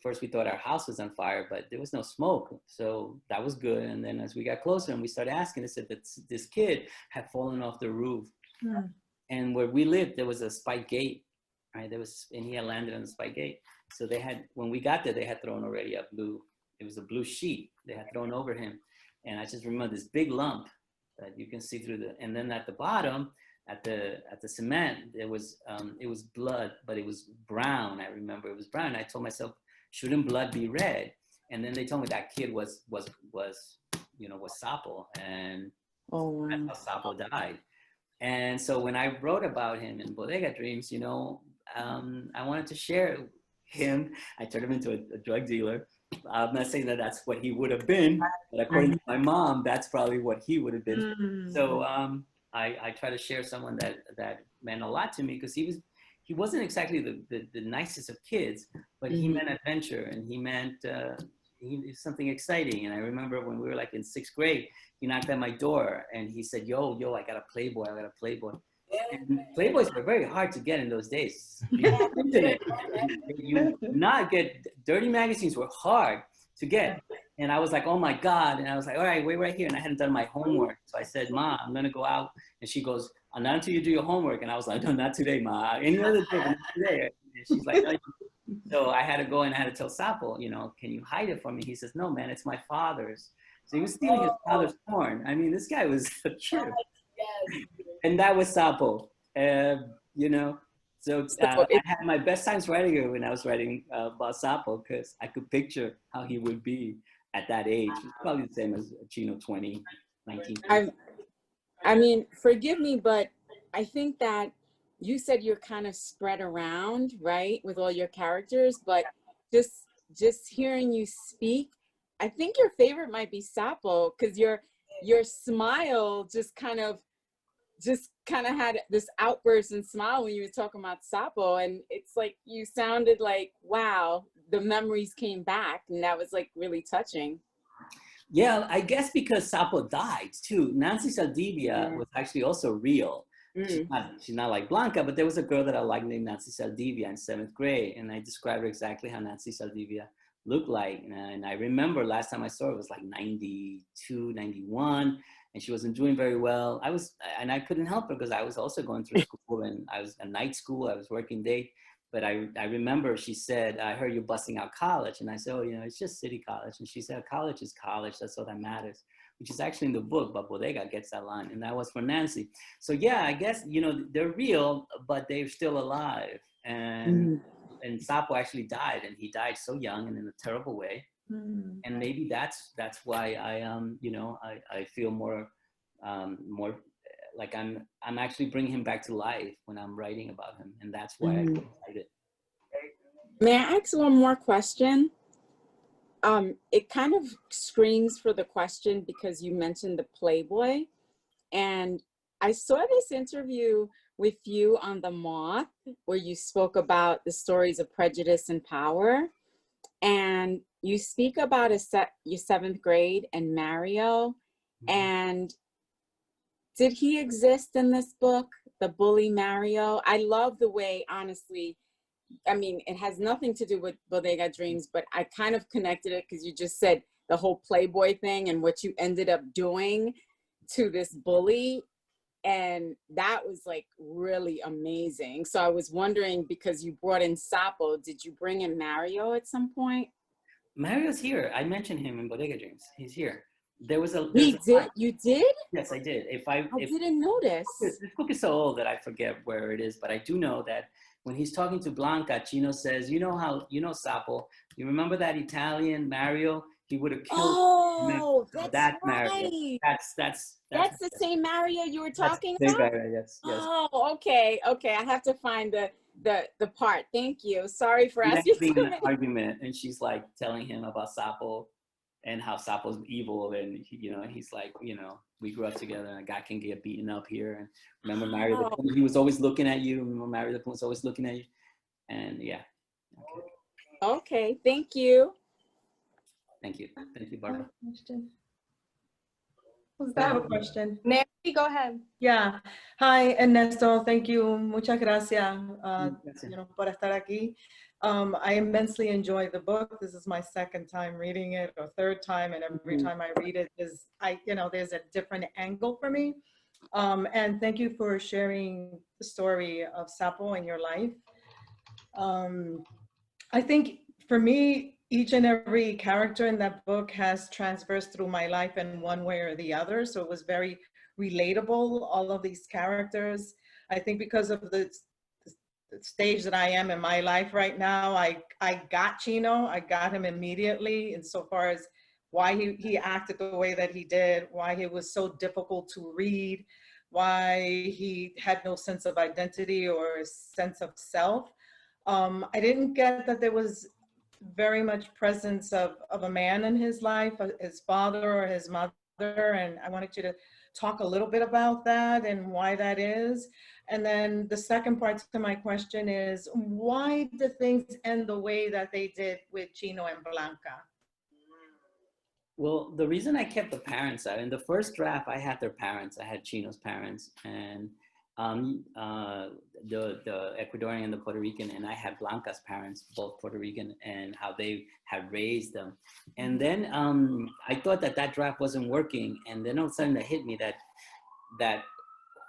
first we thought our house was on fire, but there was no smoke. So that was good. And then as we got closer and we started asking, they said that this kid had fallen off the roof. Hmm. And where we lived, there was a spike gate, right? And he had landed on the spike gate. So when we got there, they had thrown already it was a blue sheet they had thrown over him. And I just remember this big lump that you can see through and then at the bottom, at the cement, it was blood, but it was brown. I remember it was brown. I told myself, shouldn't blood be red? And then they told me that kid was Sapo, and that's how Sapo died. And so when I wrote about him in Bodega Dreams, I wanted to share him. I turned him into a drug dealer. I'm not saying that that's what he would have been, but according to my mom, that's probably what he would have been. Mm-hmm. So I try to share someone that meant a lot to me, because he wasn't exactly the nicest of kids, but he meant adventure, and he meant something exciting. And I remember when we were like in 6th grade, he knocked at my door and he said, yo, I got a Playboy. And Playboys were very hard to get in those days. Dirty magazines were hard to get. And I was like, oh my God. And I was like, all right, wait right here. And I hadn't done my homework. So I said, Ma, I'm going to go out. And she goes, not until you do your homework. And I was like, no, not today, Ma. Any other day, not today. And she's like, no. So I had to go and I had to tell Sapo, can you hide it for me? He says, no, man, it's my father's. So he was stealing his father's porn. I mean, this guy was a trip. And that was Sapo, So I had my best times writing it when I was writing about Sapo, because I could picture how he would be at that age. Probably the same as Chino, 20, 19. I mean, forgive me, but I think that you said you're kind of spread around, right, with all your characters, but just hearing you speak, I think your favorite might be Sapo, because your smile just kind of had this outburst and smile when you were talking about Sapo, and it's like you sounded like, wow, the memories came back, and that was like really touching. Yeah, I guess because Sapo died too. Nancy Saldivia was actually also real. She's not like Blanca, but there was a girl that I liked named Nancy Saldivia in 7th grade, and I described her exactly how Nancy Saldivia looked like. And I remember last time I saw her was like 92, 91, and she wasn't doing very well. I couldn't help her because I was also going through school, and I was a night school. I was working day. But I remember she said, I heard you're busting out college. And I said, oh, it's just city college. And she said, college is college. That's all that matters, which is actually in the book, but Bodega gets that line. And that was for Nancy. So yeah, I guess, they're real, but they're still alive. And Sapo actually died, and he died so young and in a terrible way. And maybe that's why I feel more like I'm actually bringing him back to life when I'm writing about him, and that's why I get excited. May I ask one more question? It kind of screams for the question because you mentioned the Playboy, and I saw this interview with you on The Moth where you spoke about the stories of prejudice and power, and you speak about your 7th grade and Mario, and did he exist in this book, the bully Mario? I love the way, honestly, I mean, it has nothing to do with Bodega Dreams, but I kind of connected it because you just said the whole Playboy thing and what you ended up doing to this bully. And that was like really amazing. So I was wondering, because you brought in Sapo, did you bring in Mario at some point? Mario's here. I mentioned him in Bodega Dreams. He's here. You did? Yes, I did. I didn't notice. This book is so old that I forget where it is, but I do know that when he's talking to Blanca, Chino says, Sapo, you remember that Italian Mario? He would have killed. Oh, that's Mario. right. That's the same Mario you were talking about? Mario, yes. Oh, okay. I have to find the part. Thank you. Sorry for asking. An argument, and she's like telling him about Sapo and how Sapo's evil, and he's like, we grew up together, and a guy can get beaten up here. And remember Mario, he was always looking at you. Remember Mario the was always looking at you, and yeah. Okay. Thank you. Thank you, Barbara. I have a question. Nancy, go ahead. Yeah. Hi, Ernesto. Thank you. Muchas gracias, por estar aquí. I immensely enjoy the book. This is my 2nd time reading it, or 3rd time, and every time I read it, there's a different angle for me. And thank you for sharing the story of Sapo in your life. I think for me, each and every character in that book has transversed through my life in one way or the other. So it was very relatable, all of these characters. I think because of the stage that I am in my life right now, I got Chino. I got him immediately insofar as why he acted the way that he did, why he was so difficult to read, why he had no sense of identity or sense of self. I didn't get that there was very much presence of a man in his life, his father or his mother, and I wanted you to talk a little bit about that and why that is. And then the second part to my question is, why did things end the way that they did with Chino and Blanca? Well, the reason I kept the parents out, in the first draft, I had their parents. I had Chino's parents, and the Ecuadorian and the Puerto Rican, and I had Blanca's parents, both Puerto Rican, and how they had raised them. And then I thought that draft wasn't working, and then all of a sudden it hit me that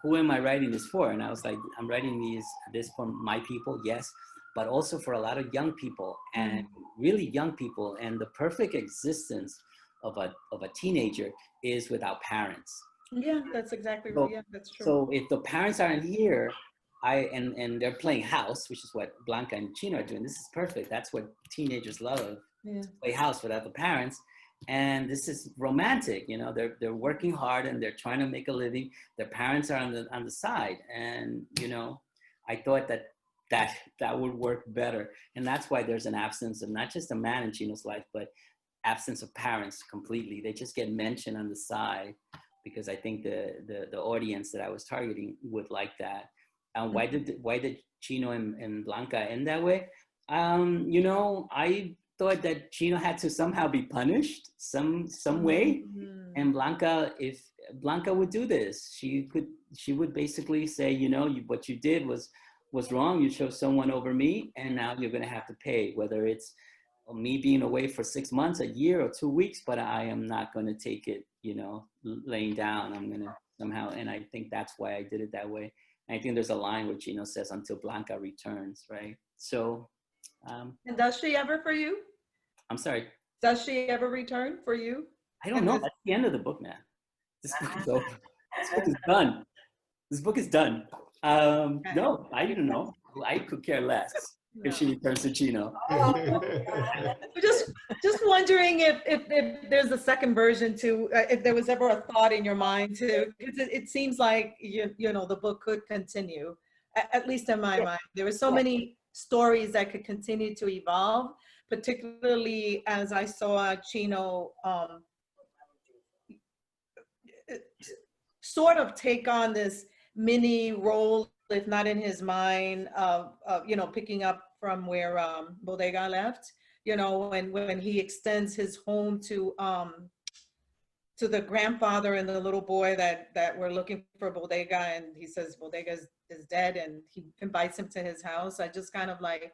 who am I writing this for? And I was like, I'm writing this for my people, yes, but also for a lot of young people, and really young people. And the perfect existence of a teenager is without parents. Yeah, that's exactly right. Yeah, that's true. So if the parents aren't here, and they're playing house, which is what Blanca and Chino are doing. This is perfect. That's what teenagers love. Yeah. Play house without the parents. And this is romantic, they're working hard and they're trying to make a living. Their parents are on the side. And, I thought that would work better. And that's why there's an absence of not just a man in Chino's life, but absence of parents completely. They just get mentioned on the side, because I think the audience that I was targeting would like that. Why did Chino and Blanca end that way? You know, I thought that Chino had to somehow be punished some way, and Blanca, if Blanca would do this, she would basically say, you know, what you did was wrong. You chose someone over me, and now you're going to have to pay, whether it's me being away for 6 months, a year, or 2 weeks, but I am not going to take it, you know, laying down. I'm going to somehow, and I think that's why I did it that way. And I think there's a line where Chino says, until Blanca returns, right? So. And does she ever for you? I'm sorry. Does she ever return for you? I don't know. That's the end of the book, man. This book is over. This book is done. This book is done. No, I don't know. I could care less if she returns to Chino. Just wondering if there's a second version to, if there was ever a thought in your mind to, because it seems like, you know, the book could continue, at least in my mind. There were so many stories that could continue to evolve, particularly as I saw Chino sort of take on this mini role, if not in his mind, of you know, picking up from where Bodega left, you know, when he extends his home to the grandfather and the little boy that were looking for Bodega, and he says Bodega is dead, and he invites him to his house. I just kind of like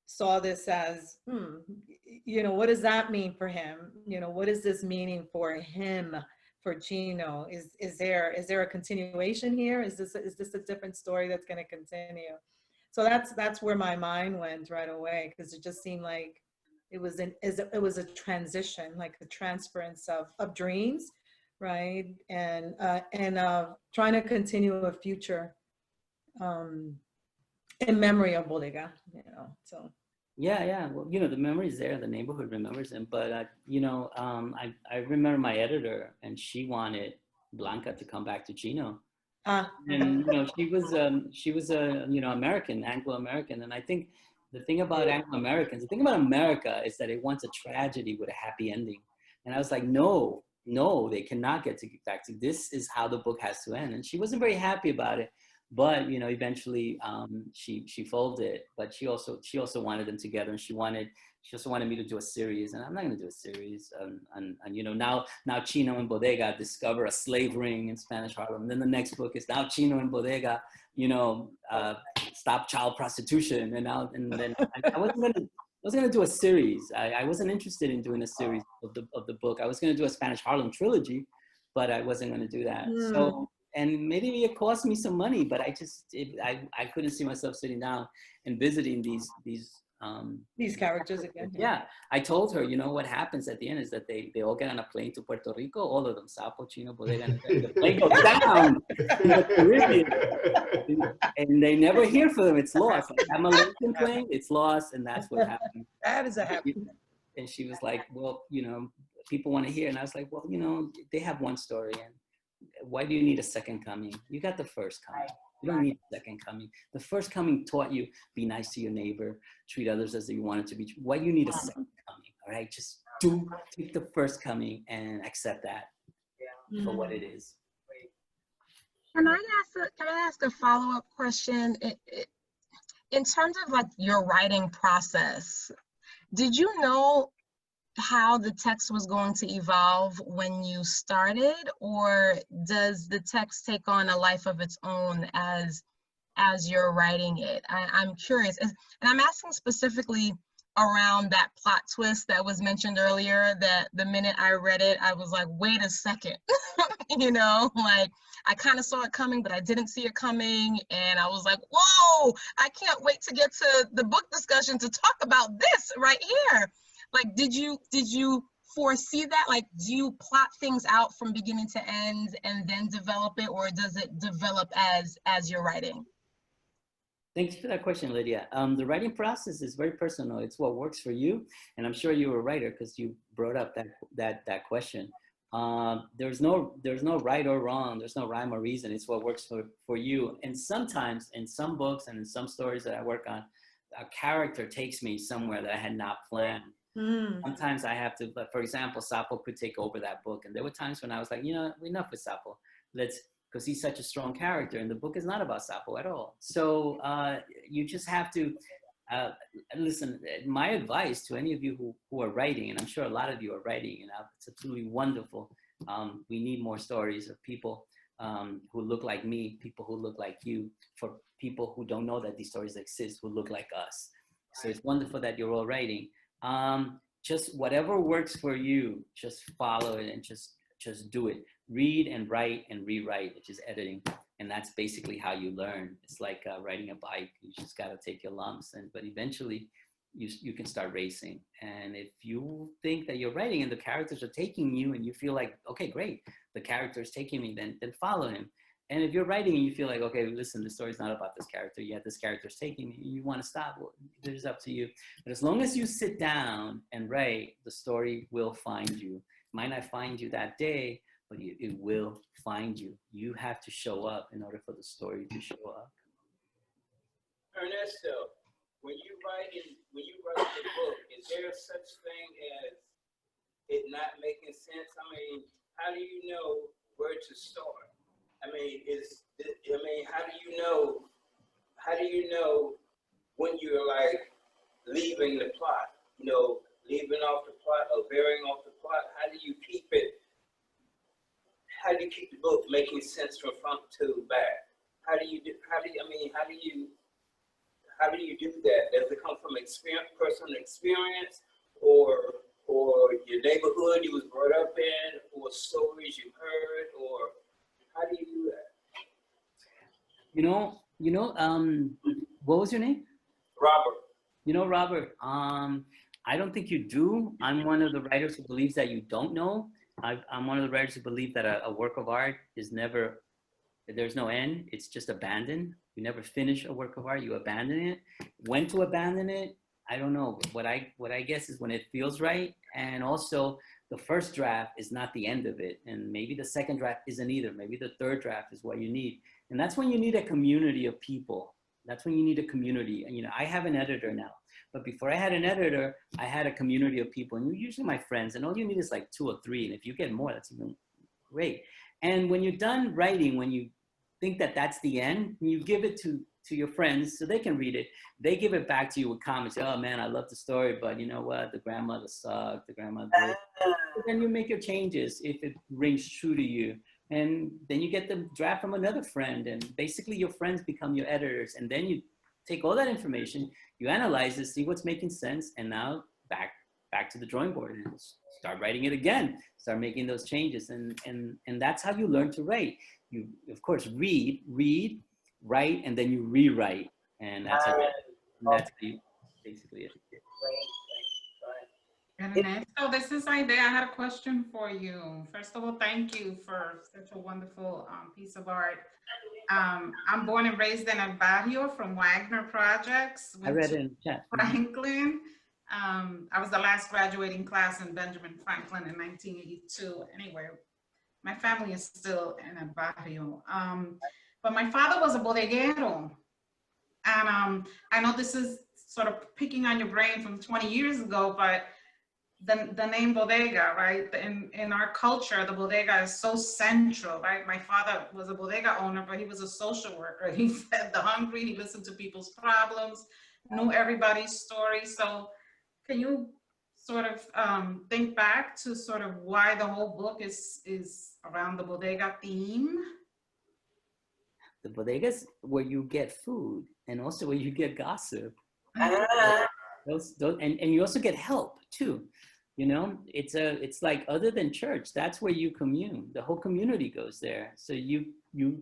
saw this as, you know, what does that mean for him? You know, what is this meaning for him, for Chino? Is there a continuation here? Is this a different story that's going to continue? So that's where my mind went right away, because it just seemed like it was a transition, like a transference of dreams, right? And trying to continue a future in memory of Bodega, you know. So yeah. Well, you know, the memory is there. The neighborhood remembers him. But you know, I remember my editor, and she wanted Blanca to come back to Chino. And you know, she was a you know, American, Anglo-American, and I think the thing about Anglo-Americans, the thing about America is that it wants a tragedy with a happy ending. And I was like, no, they cannot get back to, this is how the book has to end. And she wasn't very happy about it, but you know, eventually she folded. But she also wanted them together, and she also wanted me to do a series, and I'm not going to do a series. And you know, now Chino and Bodega discover a slave ring in Spanish Harlem. And then the next book is now Chino and Bodega, you know, stop child prostitution. And then I wasn't gonna do a series. I wasn't interested in doing a series of the book. I was gonna do a Spanish Harlem trilogy, but I wasn't gonna do that. So, and maybe it cost me some money, but I couldn't see myself sitting down and visiting these characters again. Yeah, I told her, you know, what happens at the end is that they all get on a plane to Puerto Rico, all of them, Sapo, Chino, Bodega, and the plane goes down in the Caribbean, and they never hear from them. It's lost. Like, I'm a Lincoln plane, it's lost, and that's what happened. That is a happy. And she was like, well, you know, people want to hear, and I was like, well, you know, they have one story, and why do you need a second coming? You got the first coming. You don't need a second coming. The first coming taught you, be nice to your neighbor, treat others as you want it to be. Why do you need a second coming? All right, just take the first coming and accept that for what it is. Can I ask a follow-up question? In terms of like your writing process, did you know how the text was going to evolve when you started, or does the text take on a life of its own as you're writing it? I'm curious, and I'm asking specifically around that plot twist that was mentioned earlier, that the minute I read it, I was like, wait a second, you know, like I kind of saw it coming, but I didn't see it coming. And I was like, whoa, I can't wait to get to the book discussion to talk about this right here. Like, did you foresee that? Like, do you plot things out from beginning to end and then develop it, or does it develop as you're writing? Thanks for that question, Lydia. The writing process is very personal. It's what works for you, and I'm sure you're a writer because you brought up that question. There's no right or wrong. There's no rhyme or reason. It's what works for you. And sometimes in some books and in some stories that I work on, a character takes me somewhere that I had not planned. Sometimes I have to, for example, Sapo could take over that book. And there were times when I was like, you know, enough with Sapo. Because he's such a strong character, and the book is not about Sapo at all. So you just have to, listen, my advice to any of you who are writing, and I'm sure a lot of you are writing, and it's absolutely wonderful. We need more stories of people who look like me, people who look like you, for people who don't know that these stories exist, who look like us. So it's wonderful that you're all writing. Just whatever works for you, just follow it and just do it. Read and write and rewrite, which is editing. And that's basically how you learn. It's like riding a bike. You just got to take your lumps, but eventually you can start racing. And if you think that you're writing and the characters are taking you and you feel like, okay, great, the character is taking me, then follow him. And if you're writing and you feel like, okay, listen, the story's not about this character, yet this character's taking me, you want to stop, well, it is up to you. But as long as you sit down and write, the story will find you. It might not find you that day, but it will find you. You have to show up in order for the story to show up. Ernesto, when you write the book, is there such thing as it not making sense? I mean, how do you know where to start? I mean, how do you know when you're like leaving the plot, leaving off the plot or veering off the plot? How do you keep the book making sense from front to back? How do you do that? Does it come from personal experience, or your neighborhood you was brought up in, or stories you heard, or how do you do that? What was your name? Robert. Robert, I don't think you do. I'm one of the writers who believes that you don't know. I'm one of the writers who believe that a work of art is never, there's no end. It's just abandoned. You never finish a work of art, you abandon it. When to abandon it, I don't know. What I guess is when it feels right. And also the first draft is not the end of it. And maybe the second draft isn't either. Maybe the third draft is what you need. And that's when you need a community of people. That's when you need a community. And, I have an editor now, but before I had an editor, I had a community of people, and usually my friends, and all you need is like 2 or 3. And if you get more, that's even great. And when you're done writing, when you think that that's the end, you give it to your friends so they can read it. They give it back to you with comments. Oh man, I love the story, but you know what? The grandmother sucked, the grandmother. Then you make your changes if it rings true to you. And then you get the draft from another friend, and basically your friends become your editors. And then you take all that information, you analyze it, see what's making sense, and now back to the drawing board and start writing it again. Start making those changes, and that's how you learn to write. You of course read, write, and then you rewrite, and that's how you basically it. Ernesto, this is Haydee. I had a question for you. First of all, thank you for such a wonderful piece of art. I'm born and raised in El Barrio from Wagner Projects. I read it in chat. Franklin. I was the last graduating class in Benjamin Franklin in 1982. Anyway, my family is still in El Barrio. But my father was a bodeguero. And I know this is sort of picking on your brain from 20 years ago, but the name bodega, right? In our culture, the bodega is so central, right? My father was a bodega owner, but he was a social worker. He fed the hungry, he listened to people's problems, knew everybody's story. So can you sort of think back to sort of why the whole book is around the bodega theme? The bodegas where you get food and also where you get gossip. And you also get help too. It's like, other than church, that's where you commune. The whole community goes there. So you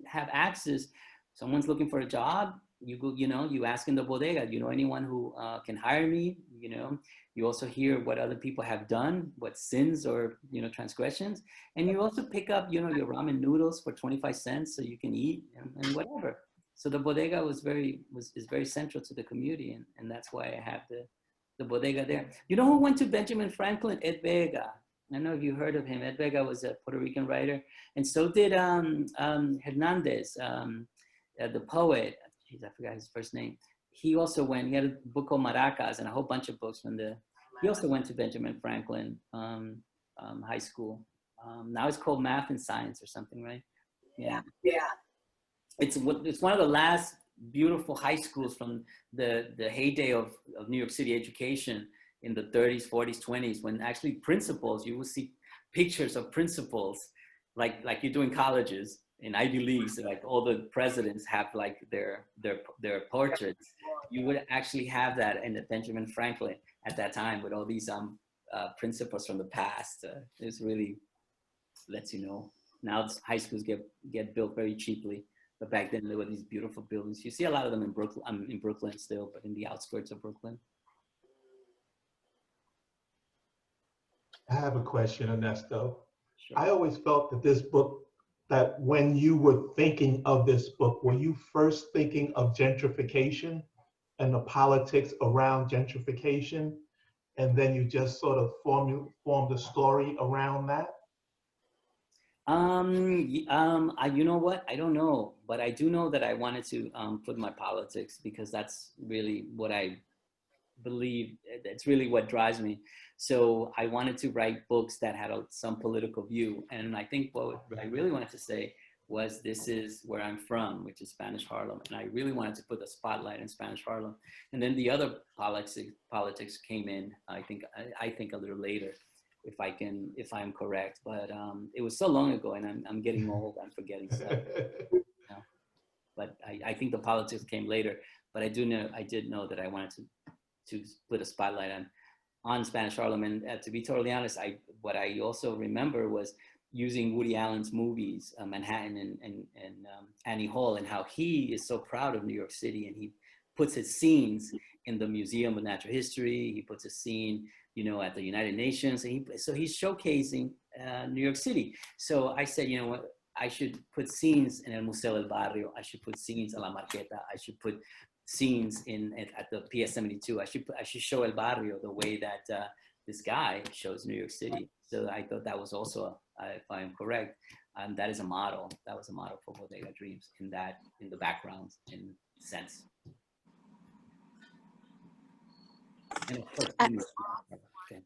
have access. Someone's looking for a job, you go, you ask in the bodega, anyone who can hire me? You also hear what other people have done, what sins or, transgressions. And you also pick up, your ramen noodles for 25 cents so you can eat and whatever. So the bodega is very central to the community. And that's why I have the bodega there. You know who went to Benjamin Franklin? Ed Vega. I don't know if you heard of him. Ed Vega was a Puerto Rican writer. And so did Hernandez, the poet. Jeez, I forgot his first name. He also went, he had a book called Maracas and a whole bunch of books he also went to Benjamin Franklin High School. Now it's called Math and Science or something, right? Yeah. Yeah. It's one of the last beautiful high schools from the heyday of New York City education in the 30s, 40s, 20s, when actually principals, you will see pictures of principals like you do in colleges, in Ivy Leagues, like all the presidents have like their portraits. You would actually have that in the Benjamin Franklin at that time with all these principals from the past. It's really lets you know. Now high schools get built very cheaply, but back then there were these beautiful buildings. You see a lot of them in Brooklyn still, but in the outskirts of Brooklyn. I have a question, Ernesto. Sure. I always felt that this book, that when you were thinking of this book, were you first thinking of gentrification and the politics around gentrification, and then you just sort of formed a story around that? You know what? I don't know, but I do know that I wanted to put my politics, because that's really what I believe. It's really what drives me. So I wanted to write books that had some political view. And I think what I really wanted to say was, this is where I'm from, which is Spanish Harlem. And I really wanted to put the spotlight in Spanish Harlem. And then the other politics came in, I think a little later, if I'm correct. But it was so long ago, and I'm getting old, I'm forgetting stuff. You know? But I think the politics came later. But I did know that I wanted to put a spotlight on Spanish Harlem. And to be totally honest, what I also remember was using Woody Allen's movies, Manhattan and Annie Hall, and how he is so proud of New York City, and he puts his scenes in the Museum of Natural History. He puts a scene, you know, at the United Nations. And so he's showcasing New York City. So I said, you know what, I should put scenes in El Museo del Barrio. I should put scenes in La Marqueta. I should put scenes at the PS 72. I should show El Barrio the way that this guy shows New York City. So I thought that was also, if I'm correct, that is a model. That was a model for Bodega Dreams in the background, in sense. And of course, okay.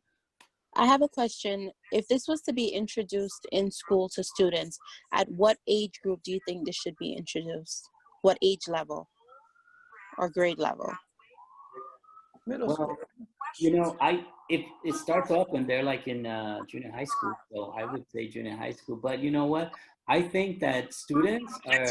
I have a question. If this was to be introduced in school to students, at what age group do you think this should be introduced? What age level or grade level? Middle school. You know, if it starts off when they're like in junior high school, so I would say junior high school. But you know what? I think that students are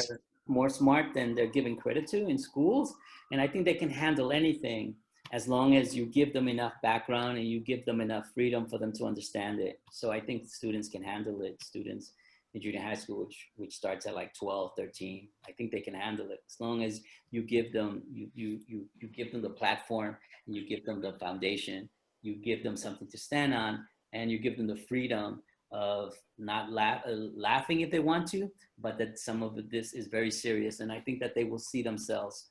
more smart than they're given credit to in schools, and I think they can handle anything as long as you give them enough background and you give them enough freedom for them to understand it. So I think students can handle it. Students in junior high school, which starts at like 12, 13, I think they can handle it as long as you give them you give them the platform, and you give them the foundation, you give them something to stand on, and you give them the freedom of not laughing if they want to, but that some of this is very serious. And I think that they will see themselves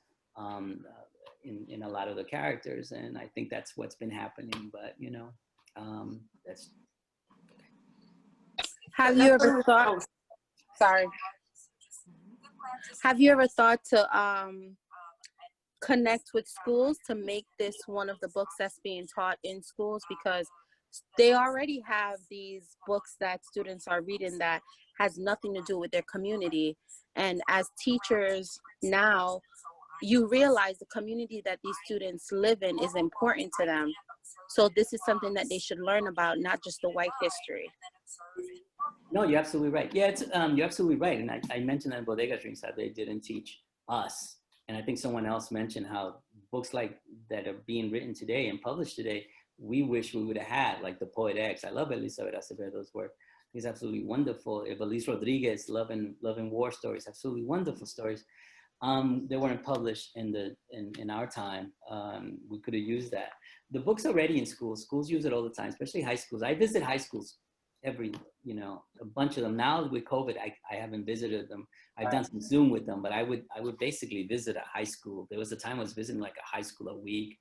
in a lot of the characters, and I think that's what's been happening. But you know, that's. Have you ever thought? Sorry. Have you ever thought to connect with schools to make this one of the books that's being taught in schools? Because they already have these books that students are reading that has nothing to do with their community. And as teachers now, you realize the community that these students live in is important to them. So this is something that they should learn about, not just the white history. No, you're absolutely right. Yeah, it's, you're absolutely right. And I mentioned that in Bodega Dreams how they didn't teach us. And I think someone else mentioned how books like that are being written today and published today, we wish we would have had, like The Poet X. I love Elizabeth Acevedo's work. It's absolutely wonderful. Evelise Rodriguez, Love and War stories, absolutely wonderful stories. They weren't published in our time. We could have used that. The book's already in schools. Schools use it all the time, especially high schools. I visit high schools a bunch of them. Now with COVID, I haven't visited them. I've done some Zoom with them, but I would basically visit a high school. There was a time I was visiting like a high school a week.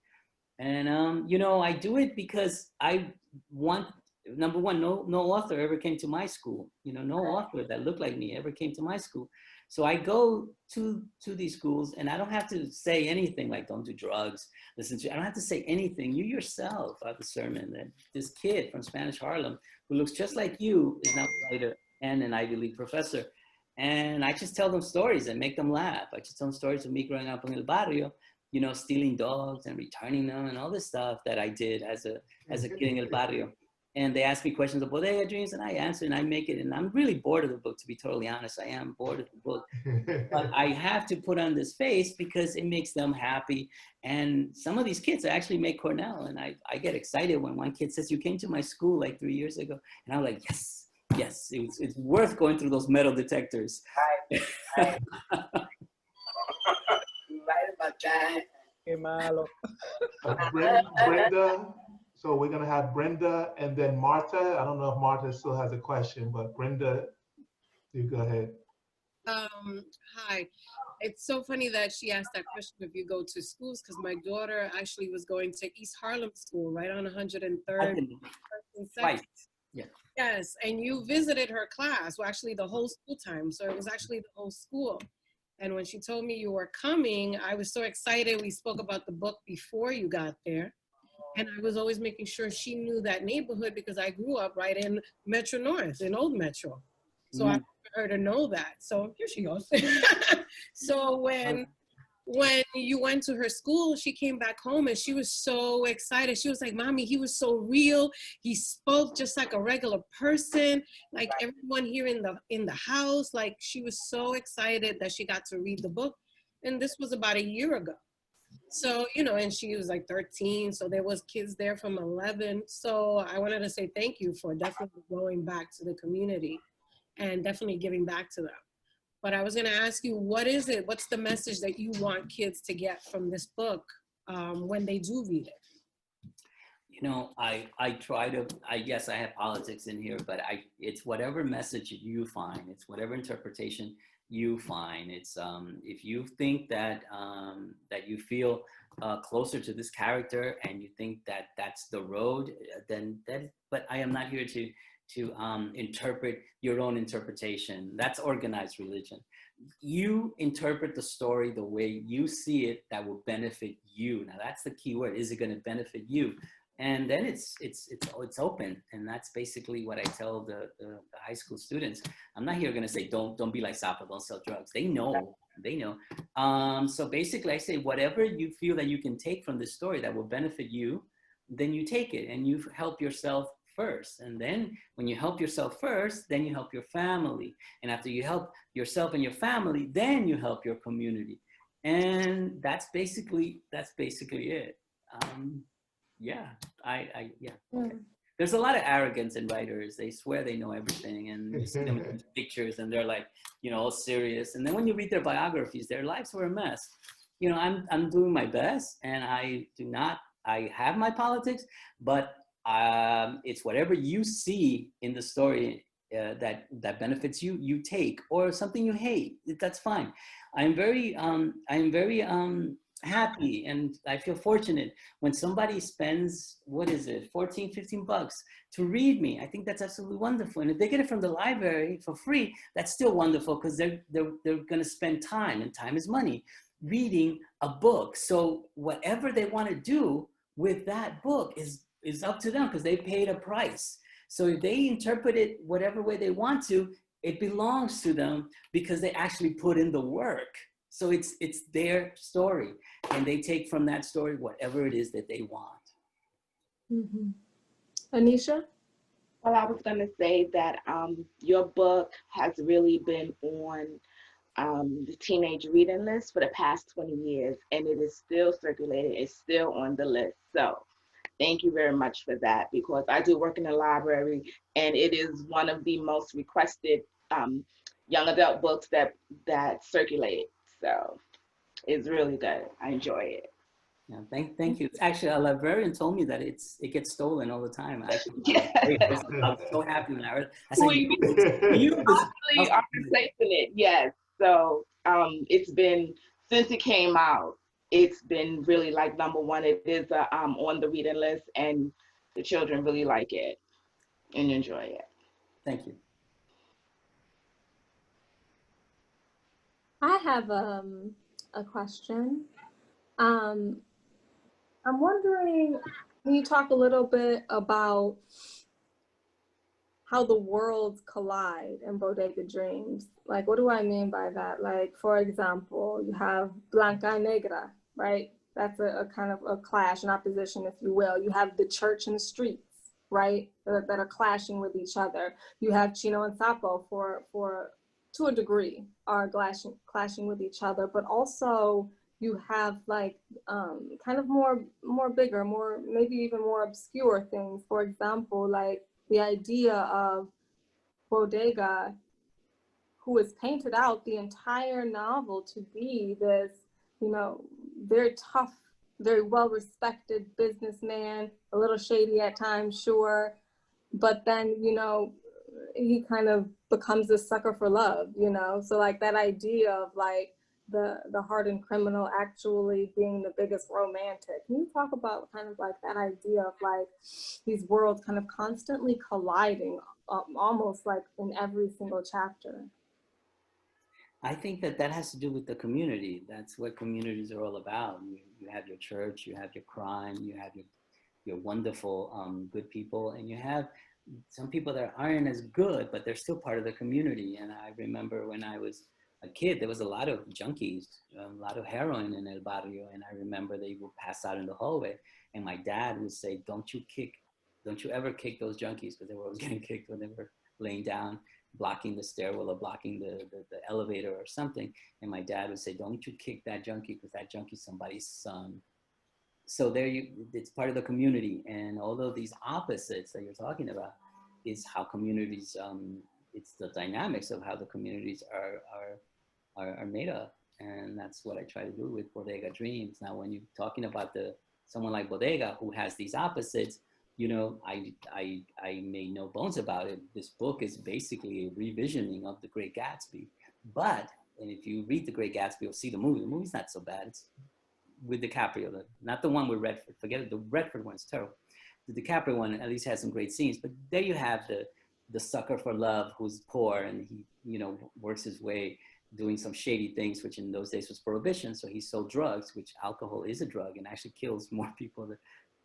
And, I do it because I want, number one, no author ever came to my school. No author that looked like me ever came to my school. So I go to these schools and I don't have to say anything like don't do drugs, I don't have to say anything. You yourself have the sermon that this kid from Spanish Harlem who looks just like you is now a writer and an Ivy League professor. And I just tell them stories and make them laugh. I just tell them stories of me growing up in el barrio, you know, stealing dogs and returning them and all this stuff that I did as a kid in el barrio. And they ask me questions of bodega dreams, and I answer and I make it. And I'm really bored of the book, to be totally honest. I am bored of the book. But I have to put on this face because it makes them happy. And some of these kids actually make Cornell. And I get excited when one kid says, you came to my school like 3 years ago. And I'm like, yes, yes, it's worth going through those metal detectors. Right about that. Qué malo. Brenda, so we're gonna have Brenda and then Marta. I don't know if Marta still has a question, but Brenda, you go ahead. Hi. It's so funny that she asked that question if you go to schools, because my daughter actually was going to East Harlem School right on 103rd. Right. Yeah. Yes, and you visited her class, well, actually the whole school time. So it was actually the whole school. And when she told me you were coming, I was so excited. We spoke about the book before you got there. And I was always making sure she knew that neighborhood because I grew up right in Metro North, in Old Metro. So I wanted her to know that. So here she goes. So when you went to her school, she came back home and she was so excited. She was like, Mommy, he was so real. He spoke just like a regular person, like everyone here in the house. Like, she was so excited that she got to read the book. And this was about a year ago. So, you know, and she was like 13. So there was kids there from 11. So I wanted to say thank you for definitely going back to the community and definitely giving back to them. But I was going to ask you, what is it? What's the message that you want kids to get from this book when they do read it? You know, I try to, yes, I have politics in here, but it's whatever message you find, it's whatever interpretation you find. It's if you think that that you feel closer to this character and you think that that's the road, then that. But I am not here to interpret your own interpretation. That's organized religion. You interpret the story the way you see it that will benefit you. Now that's the key word. Is it going to benefit you? And then it's open. And that's basically what I tell the high school students. I'm not here going to say, don't be like Sapa, don't sell drugs. They know. So basically I say, whatever you feel that you can take from this story that will benefit you, then you take it and you help yourself first. And then when you help yourself first, then you help your family. And after you help yourself and your family, then you help your community. And that's basically it. Yeah. Okay. There's a lot of arrogance in writers. They swear they know everything, and you see them in pictures and they're like, you know, all serious. And then when you read their biographies, their lives were a mess. You know, I'm doing my best, and I have my politics, but it's whatever you see in the story that benefits you, you take, or something you hate. That's fine. I'm very happy, and I feel fortunate when somebody spends, what is it, 14, 15 bucks to read me. I think that's absolutely wonderful. And if they get it from the library for free, that's still wonderful, because they're going to spend time, and time is money, reading a book. So whatever they want to do with that book is up to them, because they paid a price. So if they interpret it whatever way they want to, it belongs to them because they actually put in the work. So it's their story, and they take from that story whatever it is that they want. Mm-hmm. Anisha? Well, I was going to say that your book has really been on the teenage reading list for the past 20 years, and it is still circulated. It's still on the list. So thank you very much for that, because I do work in the library, and it is one of the most requested young adult books that circulate. So it's really good. I enjoy it. Yeah, thank you. Actually, a librarian told me that it gets stolen all the time. I was so happy when I heard. I said, we actually are replacing it. Yes. So it's been, since it came out, it's been really like #1. It is on the reading list, and the children really like it and enjoy it. Thank you. I have a question. I'm wondering, can you talk a little bit about how the worlds collide in Bodega Dreams. Like, what do I mean by that? Like, for example, you have Blanca y Negra, right? That's a kind of a clash, an opposition, if you will. You have the church and the streets, right? That are clashing with each other. You have Chino and Sapo for to a degree are clashing with each other, but also you have like kind of more bigger, more maybe even more obscure things. For example, like the idea of Bodega, who is painted out the entire novel to be this, you know, very tough, very well-respected businessman, a little shady at times, sure, but then, you know, he kind of becomes a sucker for love, you know? So like that idea of like the hardened criminal actually being the biggest romantic. Can you talk about kind of like that idea of like these worlds kind of constantly colliding, almost like in every single chapter? I think that that has to do with the community. That's what communities are all about. You have your church, you have your crime, you have your wonderful good people, and you have some people that aren't as good, but they're still part of the community. And I remember when I was a kid, there was a lot of junkies, a lot of heroin in El Barrio. And I remember they would pass out in the hallway. And my dad would say, don't you ever kick those junkies, because they were always getting kicked when they were laying down, blocking the stairwell or blocking the elevator or something. And my dad would say, don't you kick that junkie, because that junkie's somebody's son. So it's part of the community. And all of these opposites that you're talking about is how communities, it's the dynamics of how the communities are made up. And that's what I try to do with Bodega Dreams. Now, when you're talking about someone like Bodega who has these opposites, you know, I made no bones about it. This book is basically a revisioning of The Great Gatsby. And if you read The Great Gatsby, you'll see the movie. The movie's not so bad. It's with DiCaprio, not the one with Redford. Forget it, the Redford one is terrible. The DiCaprio one at least has some great scenes. But there you have the sucker for love who's poor, and he, you know, works his way doing some shady things, which in those days was prohibition. So he sold drugs, which alcohol is a drug and actually kills more people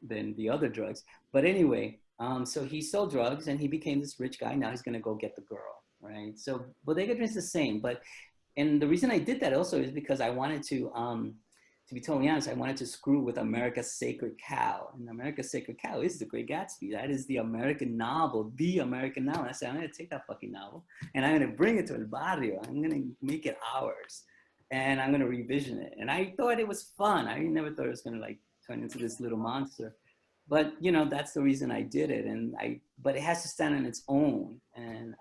than the other drugs. But anyway, so he sold drugs and he became this rich guy. Now he's gonna go get the girl, right? So Bodega Dreams is the same. And the reason I did that also is because I wanted to be totally honest, I wanted to screw with America's Sacred Cow. And America's Sacred Cow is The Great Gatsby. That is the American novel, the American novel. I said, I'm gonna take that fucking novel and I'm gonna bring it to El Barrio. I'm gonna make it ours. And I'm gonna revision it. And I thought it was fun. I never thought it was gonna like turn into this little monster. But you know, that's the reason I did it. But it has to stand on its own. And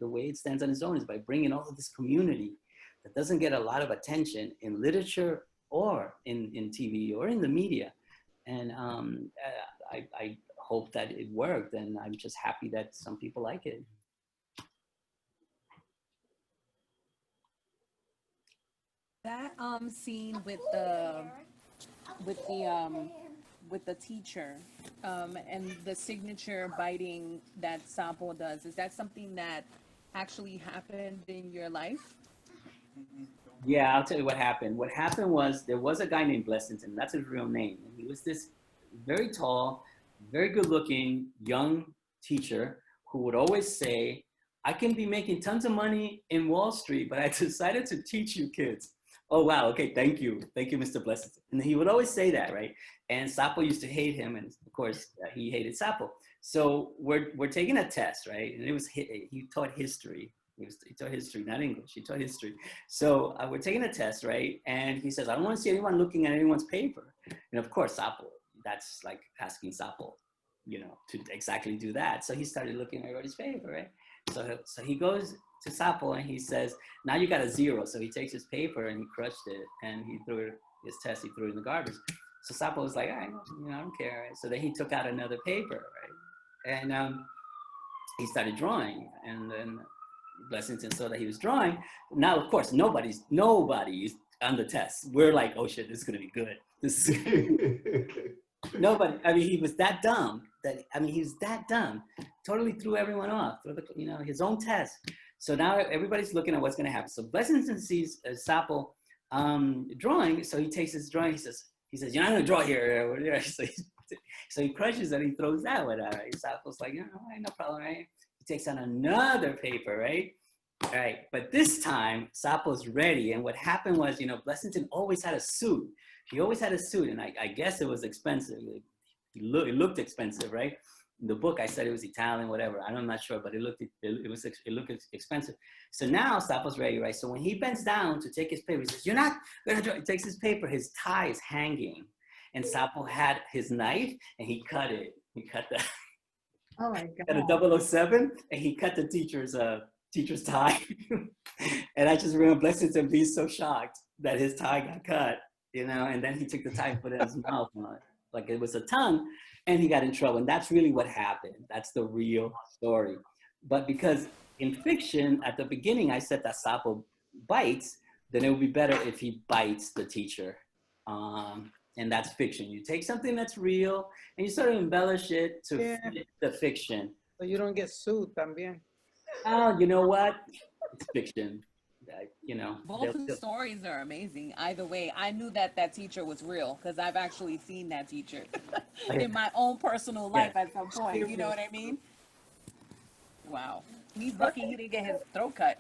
the way it stands on its own is by bringing all of this community that doesn't get a lot of attention in literature or in TV or in the media. And I hope that it worked, and I'm just happy that some people like it. That scene with the teacher and the signature biting that Sapo does, is that something that actually happened in your life? Yeah, I'll tell you what happened. What happened was there was a guy named Blessington. That's his real name. And he was this very tall, very good looking young teacher who would always say, I can be making tons of money in Wall Street, but I decided to teach you kids. Oh, wow. Okay. Thank you. Thank you, Mr. Blessington. And he would always say that, right? And Sapo used to hate him. And of course, he hated Sapo. So we're taking a test, right? And he taught history. He taught history, not English. He taught history. So we're taking a test, right? And he says, I don't want to see anyone looking at anyone's paper. And of course, Sapo, that's like asking Sapo, you know, to exactly do that. So he started looking at everybody's paper, right? So he goes to Sapo and he says, now you got a 0. So he takes his paper and he crushed it and he threw his test, he threw it in the garbage. So Sapo was like, I don't care. Right? So then he took out another paper, right? And he started drawing, and then Blessington saw that he was drawing. Now, of course, nobody's on the test. We're like, oh shit, this is gonna be good. This is nobody. I mean, he was that dumb. Totally threw everyone off. His own test. So now everybody's looking at what's gonna happen. So Blessington sees Sapo drawing. So he takes his drawing. He says, you're not gonna draw here. So he crushes it. He throws that one out. Right? Sapo's like, no problem, right? takes out another paper, right? All right, but this time Sapo's ready. And what happened was, you know, Blessington always had a suit. He always had a suit, and I guess it was expensive. It looked expensive, right? In the book, I said it was Italian, whatever. I'm not sure, but it looked expensive. So now Sapo's ready, right? So when he bends down to take his paper, he says, "You're not gonna do it." He takes his paper. His tie is hanging, and Sapo had his knife, and he cut it. He cut the. Oh my God. At a 007, and he cut the teacher's tie. And I just remember Blessington being so shocked that his tie got cut, you know, and then he took the tie and put it in his mouth, like it was a tongue, and he got in trouble. And that's really what happened. That's the real story. But because in fiction, at the beginning, I said that Sapo bites, then it would be better if he bites the teacher. And that's fiction. You take something that's real and you sort of embellish it to fit the fiction. So you don't get sued también. Oh, you know what? It's fiction. You know. Both stories are amazing. Either way, I knew that that teacher was real because I've actually seen that teacher in my own personal life at some point. You know what I mean? Wow. He's lucky he didn't get his throat cut.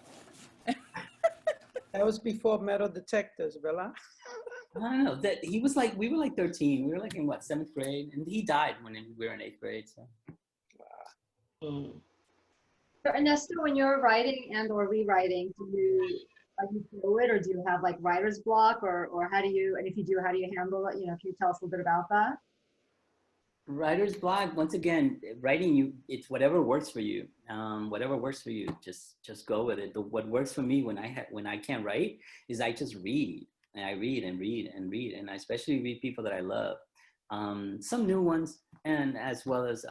That was before metal detectors, Bella. I don't know. That he was like, we were like 13. We were like in what, 7th grade, and he died when we were in 8th grade. So. So Ernesto, when you're writing and or rewriting, do you flow it, or do you have like writer's block, or how do you? And if you do, how do you handle it? You know, can you tell us a little bit about that? Writer's block. Once again, writing, it's whatever works for you. Whatever works for you, just go with it. What works for me when I can't write is I just read. And I read and read and read, and I especially read people that I love. Some new ones, and as well as,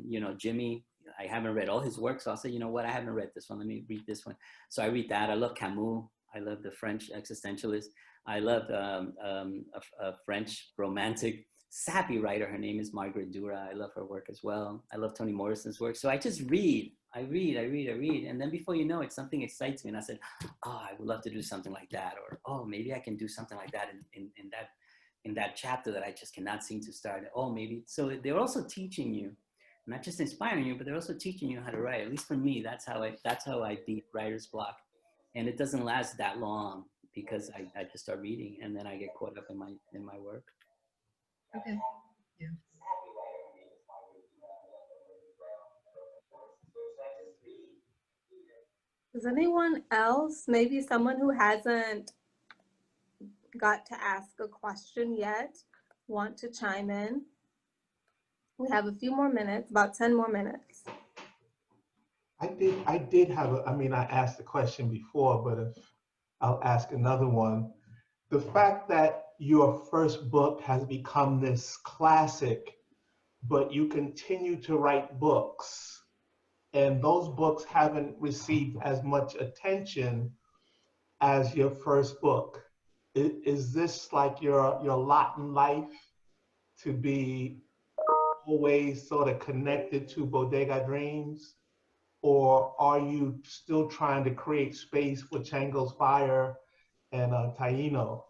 you know, Jimmy. I haven't read all his work, so I'll say, you know what, I haven't read this one. Let me read this one. So I read that. I love Camus. I love the French existentialist. I love a French romantic sappy writer. Her name is Margaret Dura. I love her work as well. I love Toni Morrison's work. So I just read. I read. And then before you know it, something excites me. And I said, oh, I would love to do something like that. Or, oh, maybe I can do something like that in that chapter that I just cannot seem to start. Oh, maybe. So they're also teaching you, not just inspiring you, but they're also teaching you how to write. At least for me, that's how I beat writer's block. And it doesn't last that long because I just start reading and then I get caught up in my work. Okay. Yeah. Does anyone else, maybe someone who hasn't got to ask a question yet, want to chime in? We have a few more minutes, about 10 more minutes. I did have I asked the question before, but if I'll ask another one. The fact that your first book has become this classic, but you continue to write books, and those books haven't received as much attention as your first book. Is this like your lot in life, to be always sort of connected to Bodega Dreams? Or are you still trying to create space for Chango's Fire and Taino?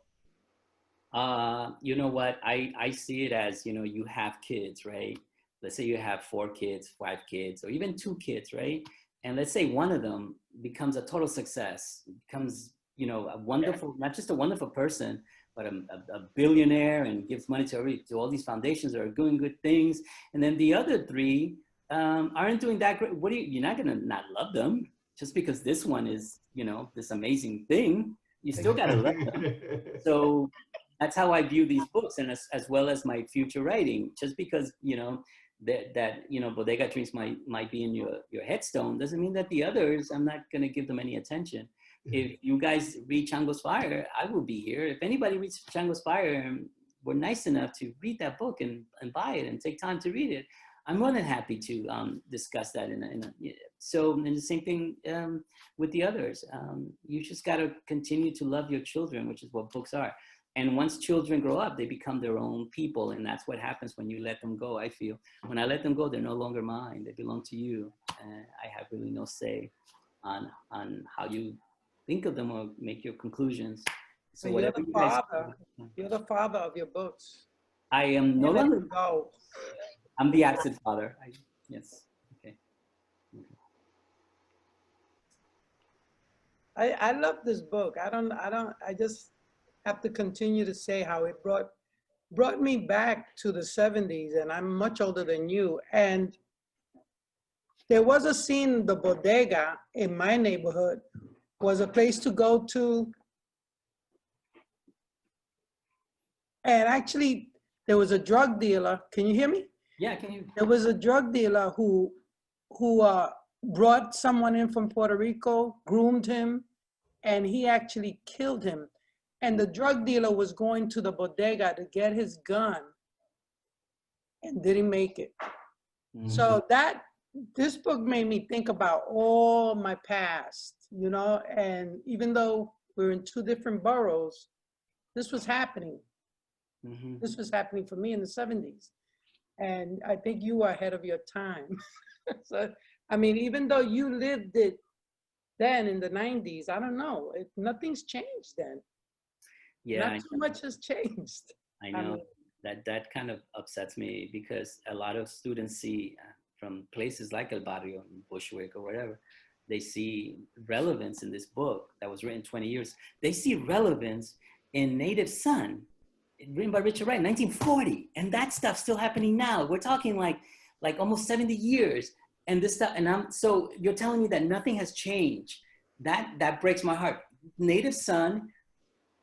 You know what? I see it as, you know, you have kids, right? Let's say you have 4 kids, 5 kids, or even 2 kids, right? And let's say one of them becomes a total success, becomes, you know, a wonderful, not just a wonderful person, but a billionaire, and gives money to all these foundations that are doing good things. And then the other 3 aren't doing that great. You're not gonna not love them just because this one is, you know, this amazing thing. You still gotta love them. So that's how I view these books, and as well as my future writing. Just because, you know, that you know, Bodega Dreams might be in your headstone doesn't mean that the others, I'm not gonna give them any attention. If you guys read Chango's Fire, I will be here. If anybody reads Chango's Fire and were nice enough to read that book and buy it and take time to read it, I'm more than happy to discuss that. So, and the same thing with the others. You just got to continue to love your children, which is what books are. And once children grow up, they become their own people. And that's what happens when you let them go, I feel. When I let them go, they're no longer mine. They belong to you. I have really no say on how you think of them or make your conclusions. So whatever you guys do, you're the father of your books. I am no longer. Go. I'm the absent father. Yes. Okay. I love this book. I just have to continue to say how it brought me back to the 70s, and I'm much older than you. And there was a scene, the bodega in my neighborhood was a place to go to. And actually, there was a drug dealer. Can you hear me? Yeah, can you? There was a drug dealer who brought someone in from Puerto Rico, groomed him, and he actually killed him. And the drug dealer was going to the bodega to get his gun and didn't make it. Mm-hmm. So this book made me think about all my past, you know, and even though we're in two different boroughs, this was happening. Mm-hmm. This was happening for me in the 70s. And I think you are ahead of your time. So, I mean, even though you lived it then in the 90s, I don't know, nothing's changed then. Yeah, not too much has changed. I know. That kind of upsets me because a lot of students see from places like El Barrio, Bushwick or whatever, they see relevance in this book that was written 20 years. They see relevance in Native Son, written by Richard Wright, 1940, and that stuff's still happening now. We're talking like almost 70 years, and this stuff. And so you're telling me that nothing has changed. That breaks my heart. Native Son.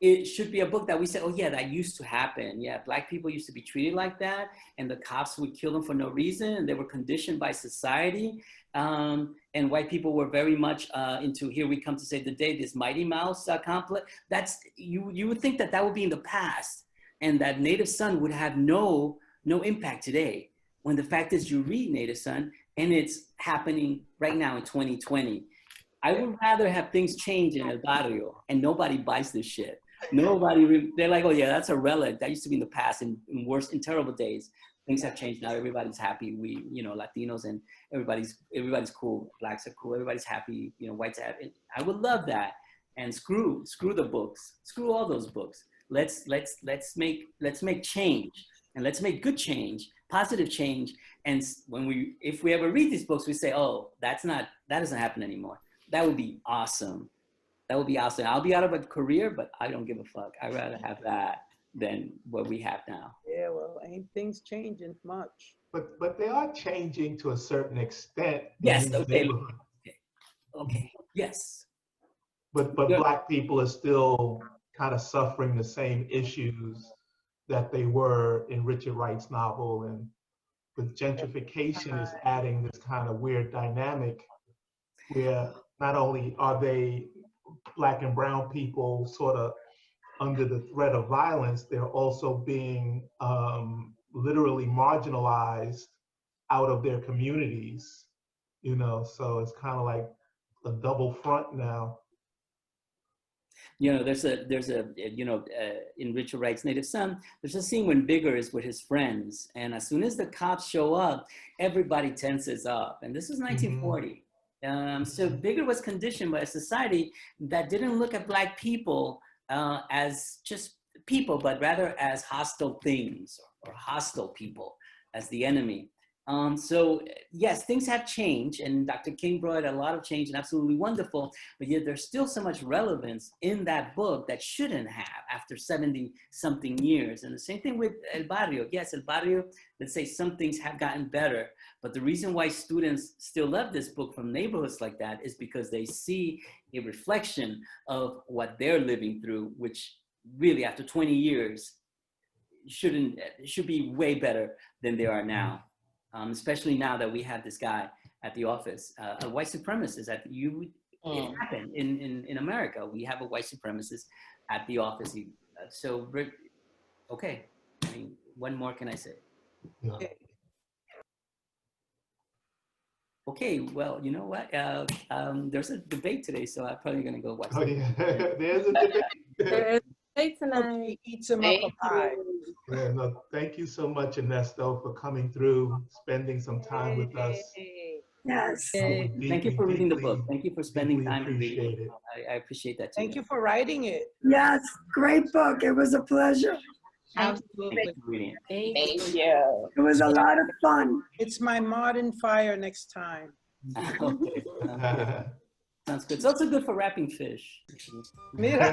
It should be a book that we say, oh yeah, that used to happen. Yeah, Black people used to be treated like that, and the cops would kill them for no reason, and they were conditioned by society. And white people were very much into here we come to save the day, this Mighty Mouse complex. That's, you would think that would be in the past, and that Native Son would have no impact today. When the fact is you read Native Son, and it's happening right now in 2020. I would rather have things change in El Barrio, and nobody buys this shit. They're like, oh yeah, that's a relic. That used to be in the past, in terrible days. Things have changed now. Everybody's happy. We, Latinos and everybody's cool. Blacks are cool. Everybody's happy. Whites are happy. I would love that. And screw the books. Screw all those books. Let's make change, and let's make good change, positive change. And if we ever read these books, we say, oh, that doesn't happen anymore. That would be awesome. That would be awesome. I'll be out of a career, but I don't give a fuck. I'd rather have that than what we have now. Yeah, well, ain't things changing much. But they are changing to a certain extent. Yes, okay. Yes. But Black people are still kind of suffering the same issues that they were in Richard Wright's novel. And with gentrification is adding this kind of weird dynamic where not only are they Black and brown people sort of under the threat of violence, they're also being literally marginalized out of their communities, so it's kind of like a double front now. There's a in Richard Wright's Native Son, there's a scene when Bigger is with his friends, and as soon as the cops show up, everybody tenses up, and this is 1940. Mm-hmm. So Bigger was conditioned by a society that didn't look at Black people as just people, but rather as hostile things or hostile people, as the enemy. So yes, things have changed, and Dr. King brought a lot of change and absolutely wonderful, but yet there's still so much relevance in that book that shouldn't have after 70 something years. And the same thing with El Barrio. Yes, El Barrio, let's say some things have gotten better, but the reason why students still love this book from neighborhoods like that is because they see a reflection of what they're living through, which really after 20 years should be way better than they are now. Especially now that we have this guy at the office, a white supremacist. It happened in America. We have a white supremacist at the office. Okay. I mean, what more can I say? Yeah. Okay. Well, you know what? There's a debate today, so I'm probably gonna go watch. Oh yeah, there's a debate. There's a debate tonight. Eat some apple pie. Yeah, no, thank you so much, Ernesto, for coming through, spending some time with us. Yes. Thank you for reading the book. Thank you for spending time and reading it. I appreciate that too. Thank you for writing it. Yes, great book. It was a pleasure. Absolutely. Thank you. It was a lot of fun. It's my modern fire next time. Okay. Sounds good. It's also good for wrapping fish. Mira.